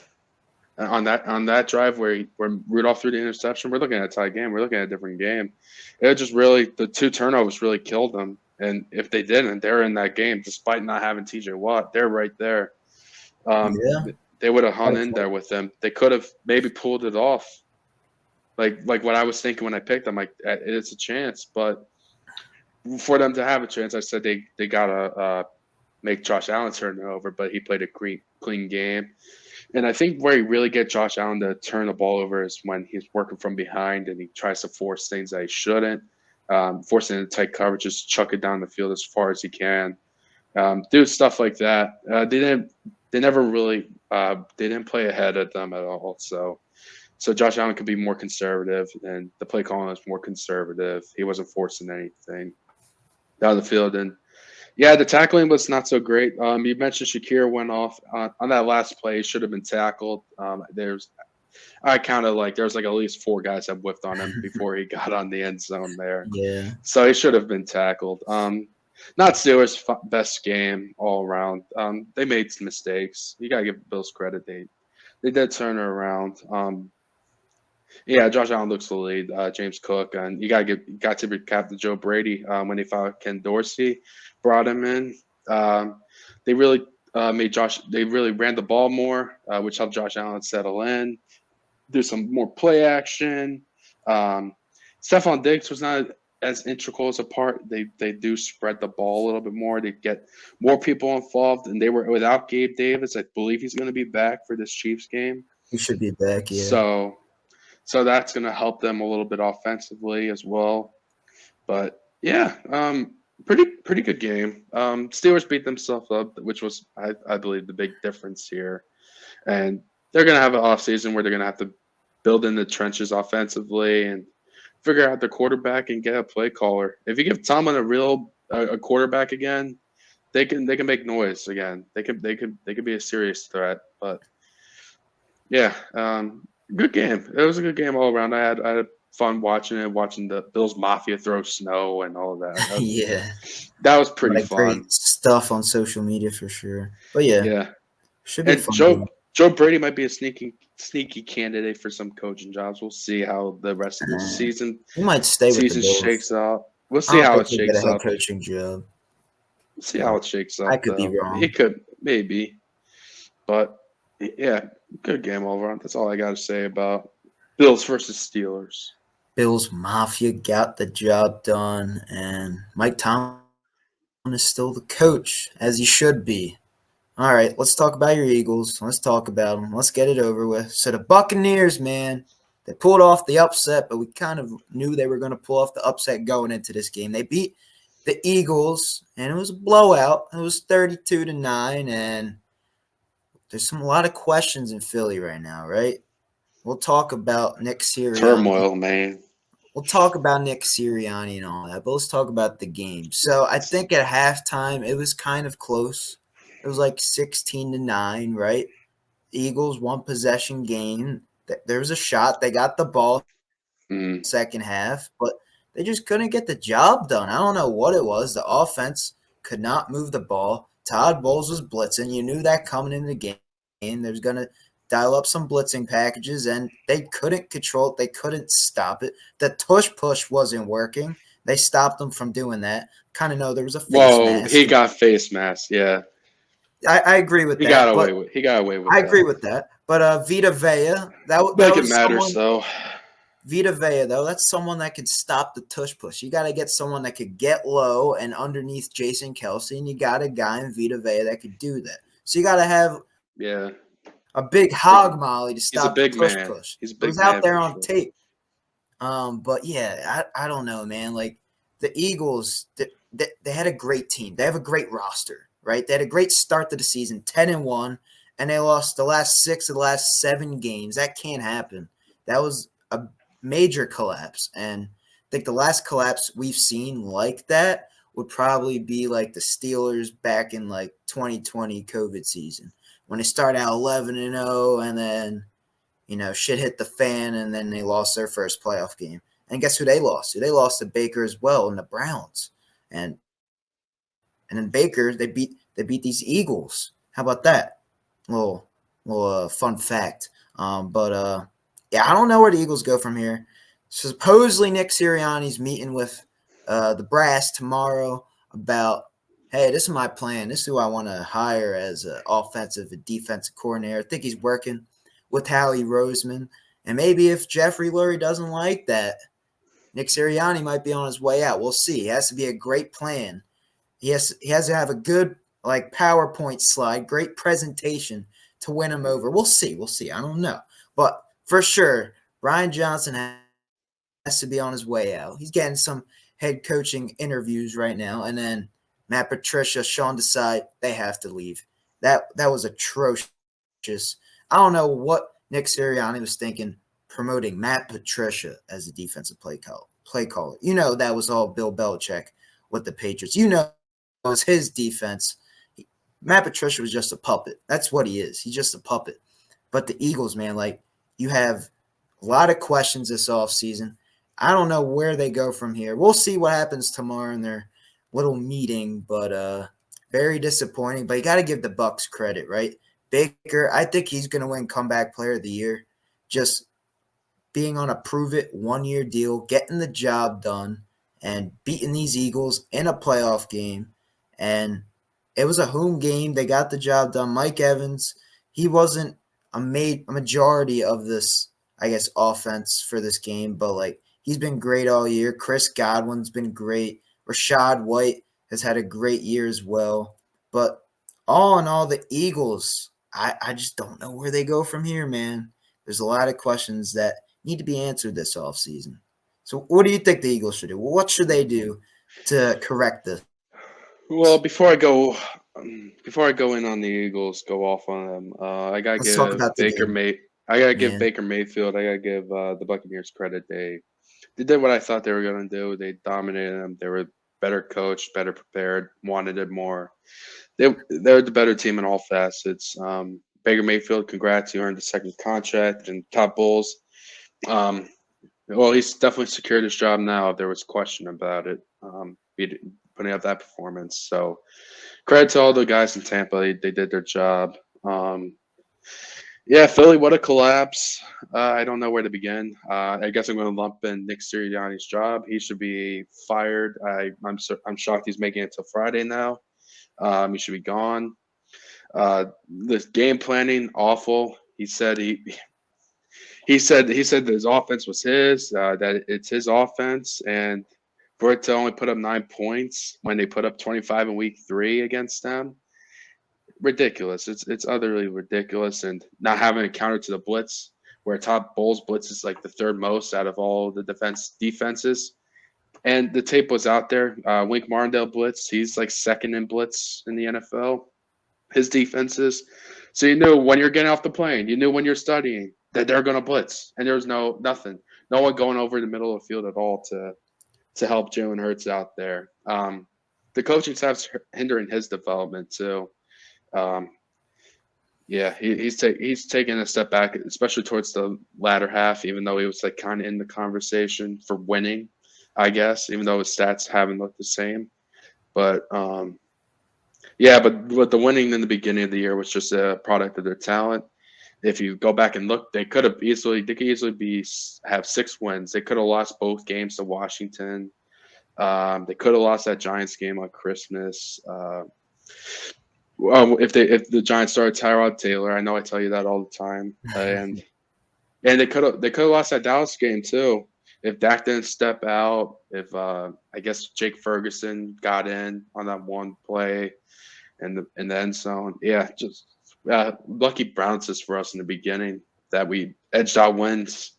on that drive where Rudolph threw the interception, we're looking at a tie game. We're looking at a different game. It just really, the 2 turnovers really killed them. And if they didn't, they're in that game despite not having TJ Watt. They're right there. Yeah. They would have hung in there with them. They could have maybe pulled it off. Like what I was thinking when I picked them, like it's a chance. But for them to have a chance, I said they gotta make Josh Allen turn it over. But he played a clean game. And I think where you really get Josh Allen to turn the ball over is when he's working from behind and he tries to force things that he shouldn't. Forcing into tight coverage, just chuck it down the field as far as he can. Do stuff like that. They never really they didn't play ahead of them at all. So Josh Allen could be more conservative, and the play calling was more conservative. He wasn't forcing anything down the field. And yeah, the tackling was not so great. You mentioned Shakir went off on that last play. He should have been tackled. I counted there's at least 4 guys that whiffed on him before he got on the end zone there. Yeah. So he should have been tackled. Not Steelers' best game all around. They made some mistakes. You gotta give Bills credit. They did turn it around. Yeah, Josh Allen looks the lead. James Cook, and you got to recap the Joe Brady when they found Ken Dorsey, brought him in. They really They really ran the ball more, which helped Josh Allen settle in. Do some more play action. Stephon Diggs was not as integral as a part. They do spread the ball a little bit more. They get more people involved, and they were without Gabe Davis. I believe he's going to be back for this Chiefs game. He should be back, yeah. So that's going to help them a little bit offensively as well. But yeah, pretty good game. Steelers beat themselves up, which was I believe the big difference here. And they're going to have an offseason where they're going to have to build in the trenches offensively and figure out their quarterback and get a play caller. If you give Tomlin a quarterback again, they can make noise again. They could be a serious threat. But yeah, good game. It was a good game all around. I had fun watching the Bills Mafia throw snow and all of that. Yeah. That was pretty fun. Great stuff on social media for sure. But yeah. Should be fun. Joe Brady might be a sneaky candidate for some coaching jobs. We'll see how the rest of the season he might stay with the Bills. Shakes out. We'll see how it shakes out. Coaching job. We'll see how it shakes out. I could be wrong. He could maybe, but yeah, good game all around. That's all I got to say about Bills versus Steelers. Bills Mafia got the job done, and Mike Tomlin is still the coach, as he should be. All right, let's talk about your Eagles. Let's talk about them. Let's get it over with. So the Buccaneers, man, they pulled off the upset, but we kind of knew they were going to pull off the upset going into this game. They beat the Eagles, and it was a blowout. It was 32-9, and there's a lot of questions in Philly right now, right? We'll talk about Nick Sirianni. Turmoil, man. We'll talk about Nick Sirianni and all that, but let's talk about the game. So I think at halftime it was kind of close. It was 16-9, right? Eagles 1 possession game. There was a shot. They got the ball second half, but they just couldn't get the job done. I don't know what it was. The offense could not move the ball. Todd Bowles was blitzing. You knew that coming into the game. There's going to dial up some blitzing packages, and they couldn't control it. They couldn't stop it. The tush-push wasn't working. They stopped them from doing that. Kind of know there was a face mask. He got face mask, yeah. I agree with that. He got away with that. I agree with that. But Vita Vea, that it matters, though. Vita Vea, though, that's someone that could stop the tush-push. You got to get someone that could get low and underneath Jason Kelce, and you got a guy in Vita Vea that could do that. So you got to have a big hog molly to stop the tush-push. He's a big man. It was out there on tape. But, yeah, I don't know, man. The Eagles, they had a great team. They have a great roster, right? They had a great start to the season, 10-1, and they lost the last 6 of the last 7 games. That can't happen. That was a major collapse, and I think the last collapse we've seen like that would probably be like the Steelers back in like 2020 COVID season when they started out 11-0, and then shit hit the fan, and then they lost their first playoff game. And guess who they lost to? They lost to Baker as well, and the Browns. And and then Baker, they beat these Eagles. How about that? Little fun fact. But yeah, I don't know where the Eagles go from here. Supposedly Nick Sirianni's meeting with the brass tomorrow about, hey, this is my plan. This is who I want to hire as an offensive and defensive coordinator. I think he's working with Howie Roseman. And maybe if Jeffrey Lurie doesn't like that, Nick Sirianni might be on his way out. We'll see. It has to be a great plan. He has to have a good like PowerPoint slide, great presentation to win him over. We'll see. We'll see. I don't know. But for sure, Brian Johnson has to be on his way out. He's getting some head coaching interviews right now. And then Matt Patricia, Sean Desai, they have to leave. That was atrocious. I don't know what Nick Sirianni was thinking promoting Matt Patricia as a defensive play caller. That was all Bill Belichick with the Patriots. It was his defense. Matt Patricia was just a puppet. That's what he is. He's just a puppet. But the Eagles, man, like you have a lot of questions this offseason. I don't know where they go from here. We'll see what happens tomorrow in their little meeting, but very disappointing. But you got to give the Bucks credit, right? Baker, I think he's going to win Comeback Player of the Year. Just being on a prove-it one-year deal, getting the job done, and beating these Eagles in a playoff game. And it was a home game. They got the job done. Mike Evans, he wasn't a majority of this, I guess, offense for this game, but like he's been great all year. Chris Godwin's been great. Rashad White has had a great year as well. But all in all, the Eagles, I just don't know where they go from here, man. There's a lot of questions that need to be answered this offseason. So what do you think the Eagles should do? What should they do to correct this? Well, before I go in on the Eagles, go off on them. Let's talk about the game. I gotta give Yeah. Baker Mayfield. I gotta give the Buccaneers credit. They did what I thought they were gonna do. They dominated them. They were better coached, better prepared, wanted it more. They're the better team in all facets. Baker Mayfield, congrats! You earned the second contract and top Bulls. Um, well, he's definitely secured his job now. There was question about it. Putting up that performance. So credit to all the guys in Tampa. They did their job. Yeah, Philly, what a collapse. I don't know where to begin. I guess I'm going to lump in Nick Sirianni's job. He should be fired. I'm shocked he's making it till Friday now. He should be gone. The game planning awful. He said he said that his offense was his. That it's his offense, and for it to only put up 9 points when they put up 25 in week 3 against them, ridiculous. It's utterly ridiculous, and not having a counter to the blitz, where top Bulls blitz is like the third most out of all the defenses. And the tape was out there. Wink Martindale blitz. He's like second in blitz in the NFL. His defenses. So you knew when you're getting off the plane, you knew when you're studying that they're going to blitz, and there was nothing, no one going over the middle of the field at all to help Jalen Hurts out there. The coaching staff's hindering his development too. Yeah, he's taking a step back, especially towards the latter half. Even though he was like kind of in the conversation for winning, I guess, even though his stats haven't looked the same. But yeah, but the winning in the beginning of the year was just a product of their talent. If you go back and look, they could easily have 6 wins. They could have lost both games to Washington. They could have lost that Giants game on Christmas. If the Giants started Tyrod Taylor, I know I tell you that all the time, and they could have lost that Dallas game too if Dak didn't step out. If I guess Jake Ferguson got in on that one play, in the end zone. Yeah, just lucky bounces for us in the beginning that we edged out wins,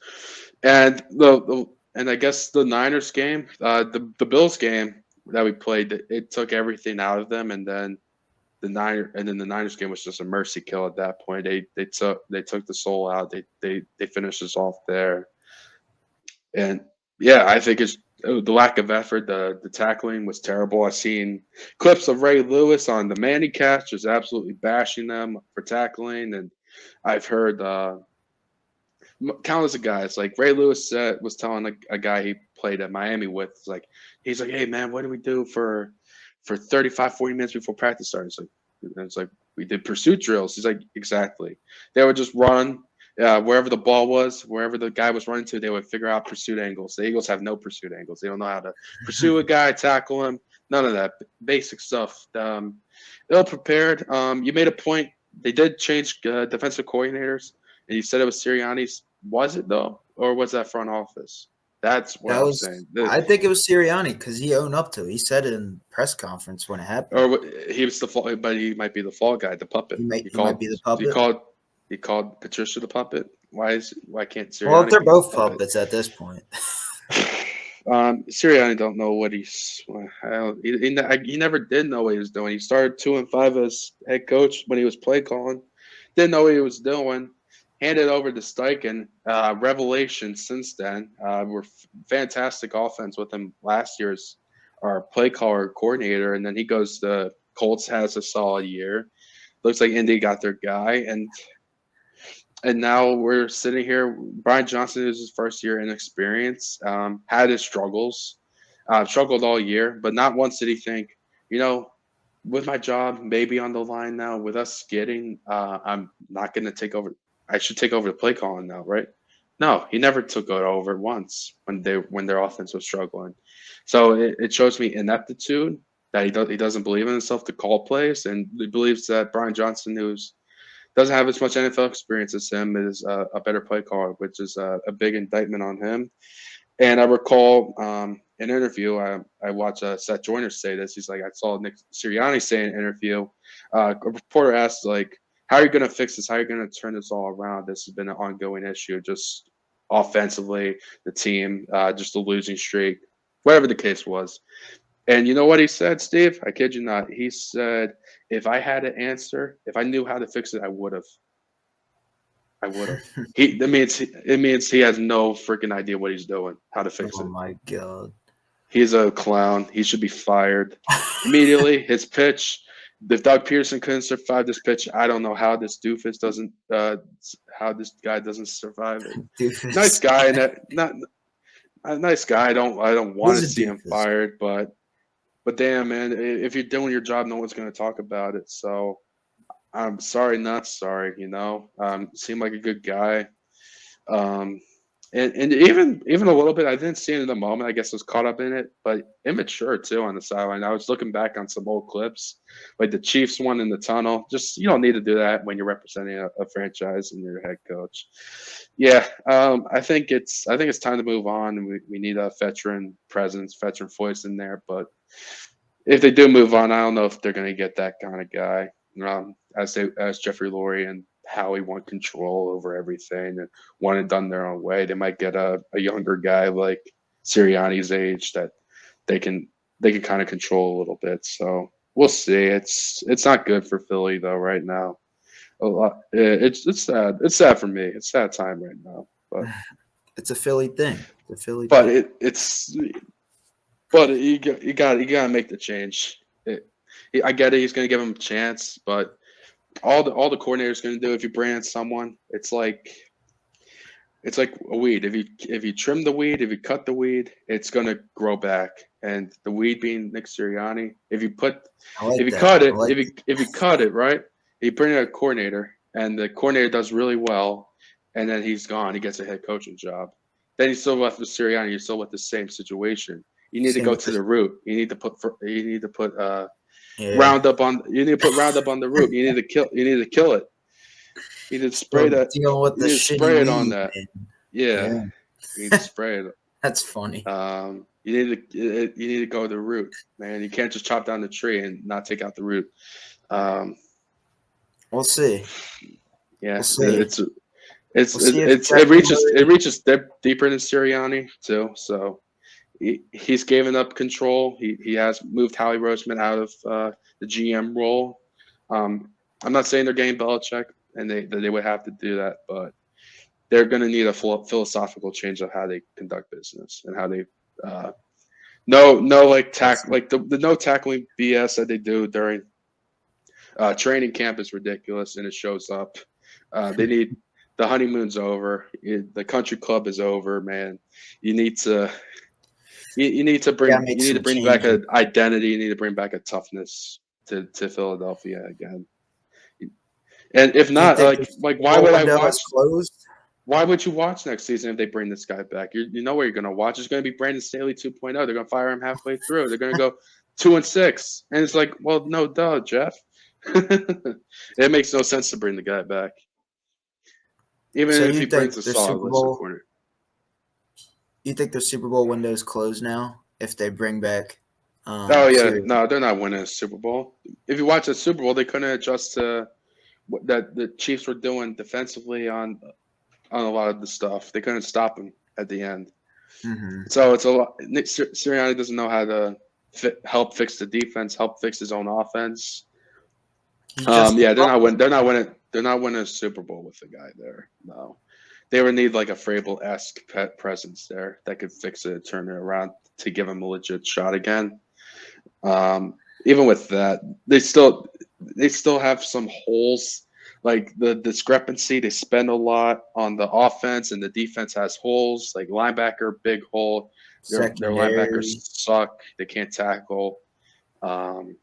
and I guess the Niners game, the Bills game that we played, it took everything out of them, and then the Niners game was just a mercy kill at that point. They took the soul out. They finished us off there, and yeah, I think it's the lack of effort. The tackling was terrible. I've seen clips of Ray Lewis on the Manny catch, just absolutely bashing them for tackling, and I've heard countless of guys like Ray Lewis was telling a guy he played at Miami with, he's like, hey man, what do we do for 35, 40 minutes before practice starts? It's like we did pursuit drills. He's like, exactly. They would just run wherever the ball was, wherever the guy was running to. They would figure out pursuit angles. The Eagles have no pursuit angles. They don't know how to pursue a guy, tackle him. None of that basic stuff. Ill prepared. You made a point. They did change defensive coordinators, and you said it was Sirianni's. Was it though, or was that front office? That's what I'm saying. I think it was Sirianni because he owned up to it. He said it in press conference when it happened. Or he was the fall, but he might be the fall guy, the puppet. He might be the puppet. He called Patricia the puppet. Why can't Sirianni? Well, they're both puppets at this point. Sirianni don't know what he never did know what he was doing. He started 2-5 as head coach when he was play calling. Didn't know what he was doing. Handed over to Steichen. Revelation since then. We're fantastic offense with him last year's our play caller coordinator, and then he goes to Colts, has a solid year. Looks like Indy got their guy, and now we're sitting here. Brian Johnson is his first year in experience. Had his struggles, struggled all year, but not once did he think, with my job maybe on the line now, with us getting, I'm not going to take over. I should take over the play calling now, right? No, he never took it over once when their offense was struggling. So it shows me ineptitude that he doesn't believe in himself to call plays, and he believes that Brian Johnson, doesn't have as much NFL experience as him, is a better play caller, which is a big indictment on him. And I recall an interview. I watched Seth Joyner say this. He's like, I saw Nick Sirianni say in an interview. A reporter asked, how are you going to fix this? How are you going to turn this all around? This has been an ongoing issue, just offensively, the team, just a losing streak, whatever the case was. And you know what he said, Steve? I kid you not. He said, if I had an answer, if I knew how to fix it, I would have. It means he has no freaking idea what he's doing, how to fix it. Oh my God. He's a clown. He should be fired immediately. His pitch. If Doug Peterson couldn't survive this pitch, I don't know how this doofus doesn't. How this guy doesn't survive it. Doofus. Nice guy, not a nice guy. I don't want to see him fired, but damn, man, if you're doing your job, no one's going to talk about it. So I'm sorry, not sorry. Seemed like a good guy. And even a little bit, I didn't see it in the moment. I guess I was caught up in it, but immature too on the sideline. I was looking back on some old clips, like the Chiefs one in the tunnel. Just you don't need to do that when you're representing a franchise and you're a head coach. Yeah, I think it's time to move on, and we need a veteran presence, veteran voice in there. But if they do move on, I don't know if they're going to get that kind of guy as Jeffrey Lurie and Howie want control over everything and want it done their own way. They might get a younger guy like Sirianni's age that they can kind of control a little bit. So we'll see. It's not good for Philly though right now. It's sad. It's sad for me. It's a sad time right now. But it's a Philly thing. It's a Philly but thing. But you got to make the change. I get it. He's going to give him a chance, but all the coordinator's going to do if you bring in someone, it's like a weed. If you trim the weed, if you cut the weed, it's going to grow back. And the weed being Nick Sirianni, if you cut it right, you bring in a coordinator, and the coordinator does really well, and then he's gone. He gets a head coaching job. Then he's still left with Sirianni. You're still with the same situation. You need to go to the root. You need to put Roundup on. You need to put Roundup on the root. You need to kill it. You need to spray that. You need to spray it on that. Yeah. You need to spray it. That's funny. You need to go to the root, man. You can't just chop down the tree and not take out the root. We'll see. Yeah, we'll see. It reaches deeper than Sirianni too. So he's given up control. He has moved Howie Roseman out of the GM role. I'm not saying they're getting Belichick, and they would have to do that, but they're going to need a philosophical change of how they conduct business and how they uh, no the no tackling BS that they do during training camp is ridiculous, and it shows up. They need the honeymoon's over. The country club is over, man. You need to you need to Yeah, bring make some back changes. an identity. You need to bring back a toughness to Philadelphia again. And if Do you not, think the like Super why Bowl would I window watch? is closed? Why would you watch next season if they bring this guy back? You know where you're going to watch. It's going to be Brandon Staley 2.0. They're going to fire him halfway through. They're going to go 2-6, and it's like, well, no, duh, Jeff. It makes no sense to bring the guy back, even So if you he brings think a the solid Super list of Bowl? corner. You think the Super Bowl window is closed now if they bring back Oh yeah, Siri? no, they're not winning a Super Bowl. If you watch the Super Bowl, they couldn't adjust to what that the Chiefs were doing defensively on a lot of the stuff. They couldn't stop him at the end. Mm-hmm. So it's a lot. Nick Sirianni doesn't know how to help fix the defense, help fix his own offense. He just Yeah, they're not winning. They're not winning a Super Bowl with the guy there. No, they would need like a Frable-esque pet presence there that could fix it, turn it around to give him a legit shot again. Even with that, they still have some holes. Like the discrepancy, they spend a lot on the offense, and the defense has holes. Like linebacker, big hole. Their linebackers secondary. suck. They can't tackle.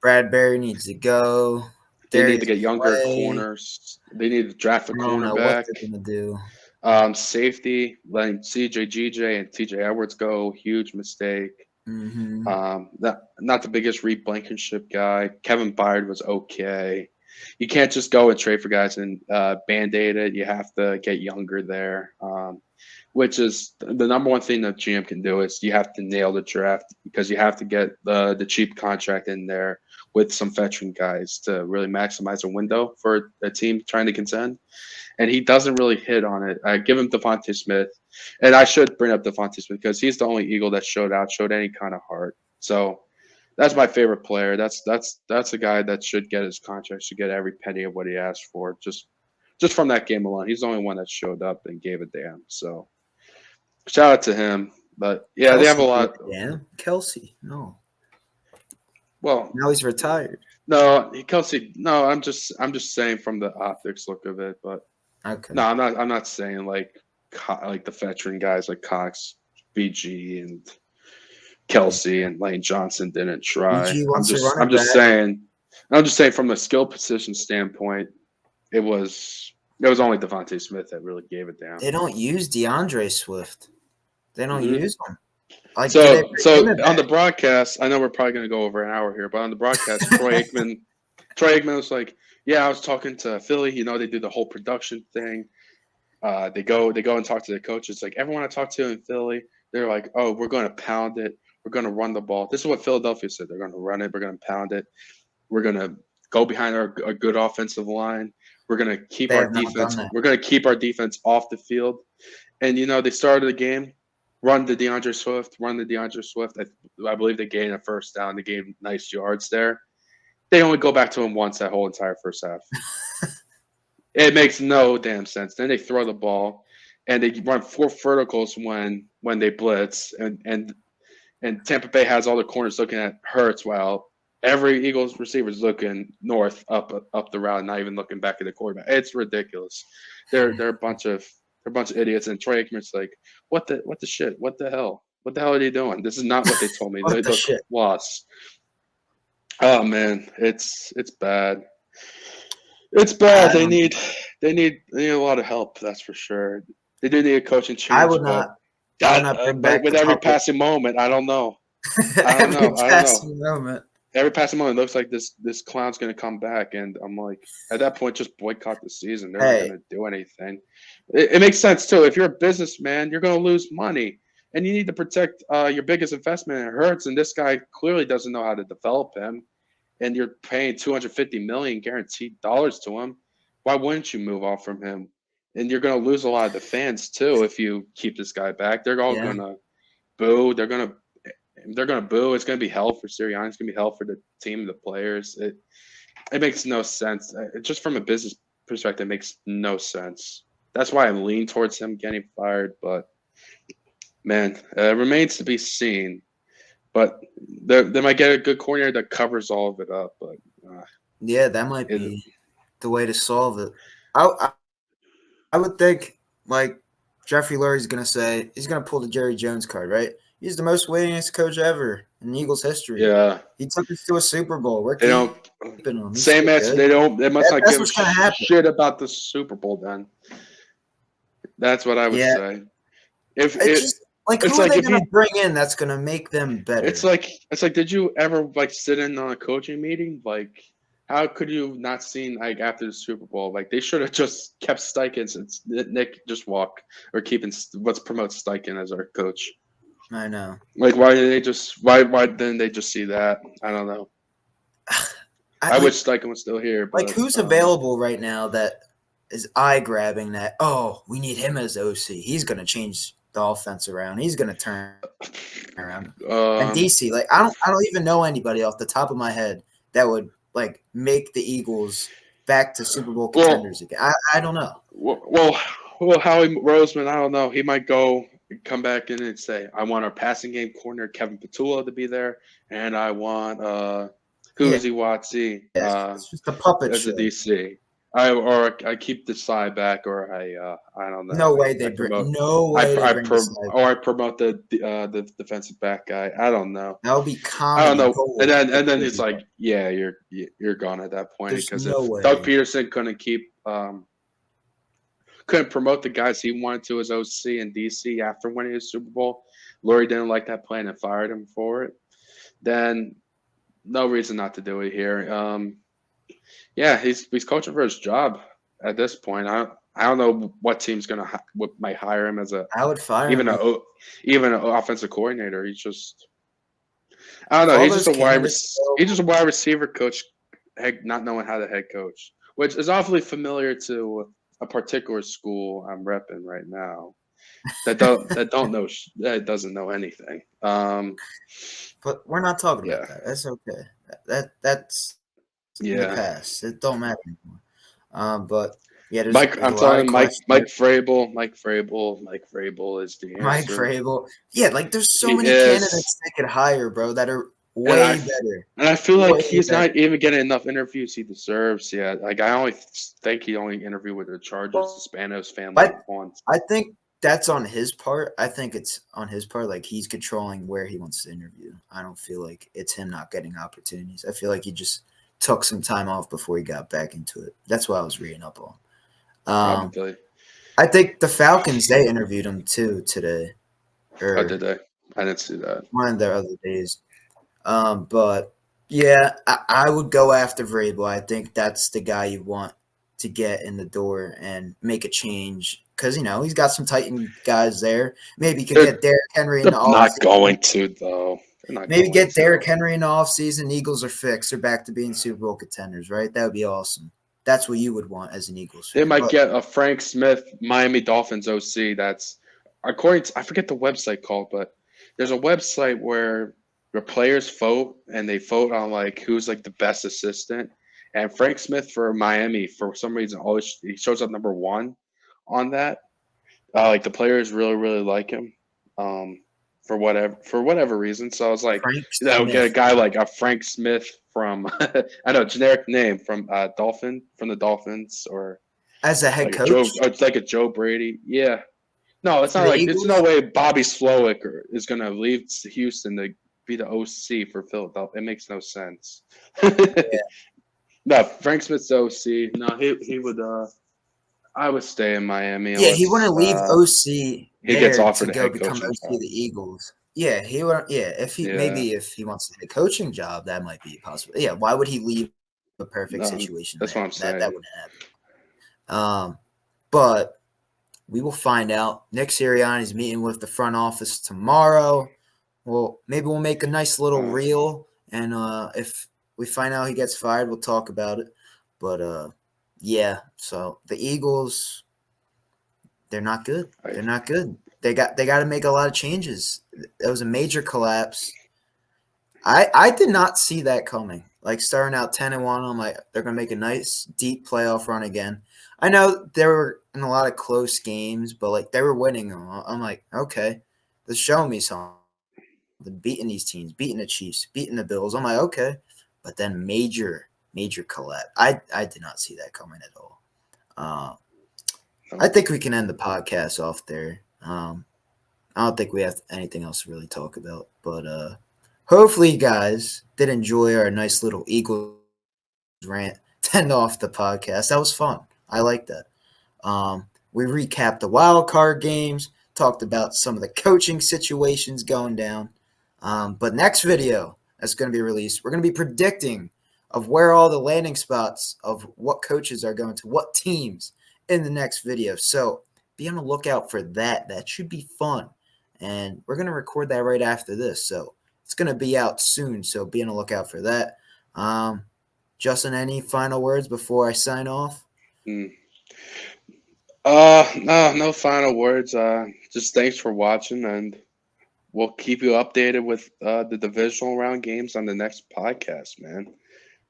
Bradbury needs to go. They need to Darius get younger Slay. corners. They need to draft a I don't know what cornerback. they're gonna do. Safety, letting CJ, and TJ Edwards go, huge mistake. Mm-hmm. Not the biggest Reed Blankenship guy. Kevin Byard was okay. You can't just go and trade for guys and band-aid it. You have to get younger there, which is the number one thing that GM can do is you have to nail the draft because you have to get the cheap contract in there with some veteran guys to really maximize a window for a team trying to contend. And he doesn't really hit on it. I give him Devontae Smith, and I should bring up Devontae Smith because he's the only Eagle that showed any kind of heart. So that's my favorite player. That's a guy that should get his contract, should get every penny of what he asked for. Just from that game alone, he's the only one that showed up and gave a damn. So shout out to him. But yeah, they have a Kelsey gave lot. a damn. Kelsey, no. Well, Now he's retired. no, Kelsey. No, I'm just saying from the optics look of it. But Okay. no, I'm not saying like the veteran guys like Cox, BG, and Kelsey and Lane Johnson didn't try. BG wants to run it I'm just back. saying. I'm just saying from a skill position standpoint, it was only Devontae Smith that really gave it down. They don't use DeAndre Swift. They don't hmm use him. Like, do they So bring him on the back? broadcast, I know we're probably going to go over an hour here, but on the broadcast, Troy Aikman was like, "Yeah, I was talking to Philly. You know, they do the whole production thing. They go and talk to the coaches. Like everyone I talked to in Philly, they're like, oh, we're going to pound it. We're going to run the ball. This is what Philadelphia said. They're going to run it. We're going to pound it. We're going to go behind our a good offensive line. We're going to keep They our have not done defense. that. We're going to keep our defense off the field. And you know, they started the game, run the DeAndre Swift. I believe they gained a first down. They gained nice yards there. They only go back to him once that whole entire first half. It makes no damn sense. Then they throw the ball, and they run four verticals when they blitz, and Tampa Bay has all the corners looking at Hurts while every Eagles receiver is looking north up the route, not even looking back at the quarterback. It's ridiculous. They're a bunch of idiots. And Troy Aikman's like, what the shit? What the hell? What the hell are they doing? This is not what they told me. What They the look shit? lost. Oh man, it's bad. It's bad. I don't. They need a lot of help. That's for sure. They do need a coaching I change, would not. I would God, not bring but back with the every puppet. passing moment, I don't know. Every I don't know. passing moment. Every passing moment looks like this clown's gonna come back, and I'm like, at that point, just boycott the season. They're not Hey, gonna do anything. It makes sense too. If you're a businessman, you're gonna lose money, and you need to protect your biggest investment. It hurts, and this guy clearly doesn't know how to develop him. And you're paying 250 million guaranteed dollars to him. Why wouldn't you move off from him? And you're going to lose a lot of the fans too if you keep this guy back. They're all yeah. going to boo. They're going to they're gonna boo. It's gonna be hell for Sirianni. It's gonna be hell for the team, the players. It makes no sense. Just from a business perspective, it makes no sense. That's why I lean towards him getting fired. But man, it remains to be seen. But they might get a good coordinator that covers all of it up. But Yeah, that might it, be the way to solve it. I would think like Jeffrey Lurie's gonna say he's gonna pull the Jerry Jones card, right? He's the most winningest coach ever in Eagles history. yeah, He took us to a Super Bowl. We're they don't. keeping him. He's Same so answer. good. They don't. They must not That's give a what's gonna happen. shit about the Super Bowl. Then that's what I would Yeah, say. If it's it, just like it's who are like they if you gonna bring in that's gonna make them It's better? like did you ever like sit in on a coaching meeting? Like, how could you not seen like after the Super Bowl? Like they should have just kept Steichen since Nick just walk or keeping let's promote Steichen as our coach. I know. Like why did they just why didn't they just see that? I don't know. I wish Steichen was still here, like but who's available right now that is eye grabbing that, oh, we need him as OC. He's gonna change the offense around. He's gonna turn around. And DC, like I don't even know anybody off the top of my head that would like make the Eagles back to Super Bowl contenders again. I don't know. Well, Howie Roseman, I don't know. He might come back in and say, "I want our passing game corner Kevin Petula to be there, and I want Hoosie Watsy It's just a puppet as show. a DC. I keep the side back, or I don't know. No way I they bring. promote. No way they bring this Or I promote the defensive back guy. I don't know. That would be I don't comedy know. gold. And then he's like, "Yeah, you're gone at that point." There's Because no if way. Doug Peterson couldn't promote the guys he wanted to as OC and DC after winning his Super Bowl, Lurie didn't like that plan and fired him for it, then no reason not to do it here. Yeah, he's coaching for his job at this point. I don't know what team's what might hire him as I would fire even him. even an offensive coordinator. He's just I don't know. He's just a wide receiver coach, not knowing how to head coach, which is awfully familiar to a particular school I'm repping right now that doesn't know anything. But we're not talking Yeah, about that. That's okay. That's in the yeah. past. It don't matter anymore. But yeah, there's I'm a lot telling of you, questions. Mike Vrabel is the Mike answer. Vrabel. Yeah, like there's so He many is, candidates they could hire, bro, that are and way better. I feel like Way he's better. not even getting enough interviews he deserves yet. Like I only think he only interviewed with the Chargers, the Spanos family But once. I think that's on his part. I think it's on his part. Like he's controlling where he wants to interview. I don't feel like it's him not getting opportunities. I feel like he just took some time off before he got back into it. That's what I was reading up on. Probably. I think the Falcons, they interviewed him too today. Oh, did they? I didn't see that. One of their other days. But yeah, I would go after Vrabel. I think that's the guy you want to get in the door and make a change. Because, he's got some Titan guys there. Maybe you could get Derrick Henry in the offseason. Not going to, though. Maybe get Derrick Henry in the offseason. Eagles are fixed. They're back to being Super Bowl contenders, right? That would be awesome. That's what you would want as an Eagles fan. They might get a Frank Smith Miami Dolphins OC. That's according to, I forget the website called, but there's a website where the players vote and they vote on like who's like the best assistant. And Frank Smith for Miami, for some reason, always he shows up number one on that. Like the players really, really like him. For whatever reason. So I was like, that would get a guy like a Frank Smith from I know generic name from the Dolphins or as a head like coach. It's like a Joe Brady. Yeah. No, it's not like Eagles? It's no way Bobby Slowick is gonna leave Houston to be the OC for Philadelphia. It makes no sense. Yeah. No, Frank Smith's OC. No, he would I would stay in Miami. Yeah, he wouldn't leave OC. He gets offered to go become OC of the Eagles. Yeah, he would. Yeah, if he wants a coaching job, that might be possible. Yeah, why would he leave a perfect situation? That's what I'm saying. That wouldn't happen. But we will find out. Nick Sirianni is meeting with the front office tomorrow. Well, maybe we'll make a nice little reel, and if we find out he gets fired, we'll talk about it. But yeah, so the Eagles, they're not good. They're not good. They got to make a lot of changes. It was a major collapse. I did not see that coming. Like starting out 10-1, I'm like they're gonna make a nice deep playoff run again. I know they were in a lot of close games, but like they were winning them. I'm like, okay, they're showing me something. Beating these teams, beating the Chiefs, beating the Bills. I'm like, okay, but then major collapse. I did not see that coming at all. I think we can end the podcast off there. I don't think we have anything else to really talk about, but hopefully you guys did enjoy our nice little Eagles rant to end off the podcast. That was fun. I like that. We recapped the wild card games, talked about some of the coaching situations going down. But next video that's going to be released, we're going to be predicting of where all the landing spots of what coaches are going to what teams in the next video. So be on the lookout for that. That should be fun. And we're going to record that right after this. So it's going to be out soon. So be on the lookout for that. Justin, any final words before I sign off? No final words. Just thanks for watching, and we'll keep you updated with the divisional round games on the next podcast, man.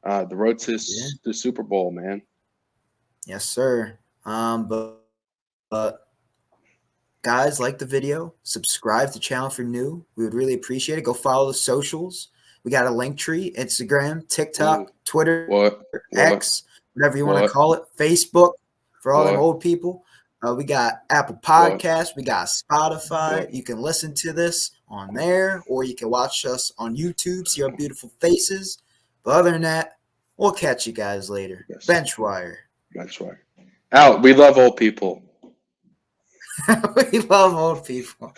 The road to the Super Bowl, man. Yes, sir. But guys, like the video, subscribe to the channel if you're new. We would really appreciate it. Go follow the socials. We got a link tree, Instagram, TikTok, Twitter, X, whatever you want to call it, Facebook for all them old people. We got Apple Podcasts. We got Spotify. You can listen to this on there, or you can watch us on YouTube, see our beautiful faces. But other than that, we'll catch you guys later. Yes. Benchwire. Out. We love old people. We love old people.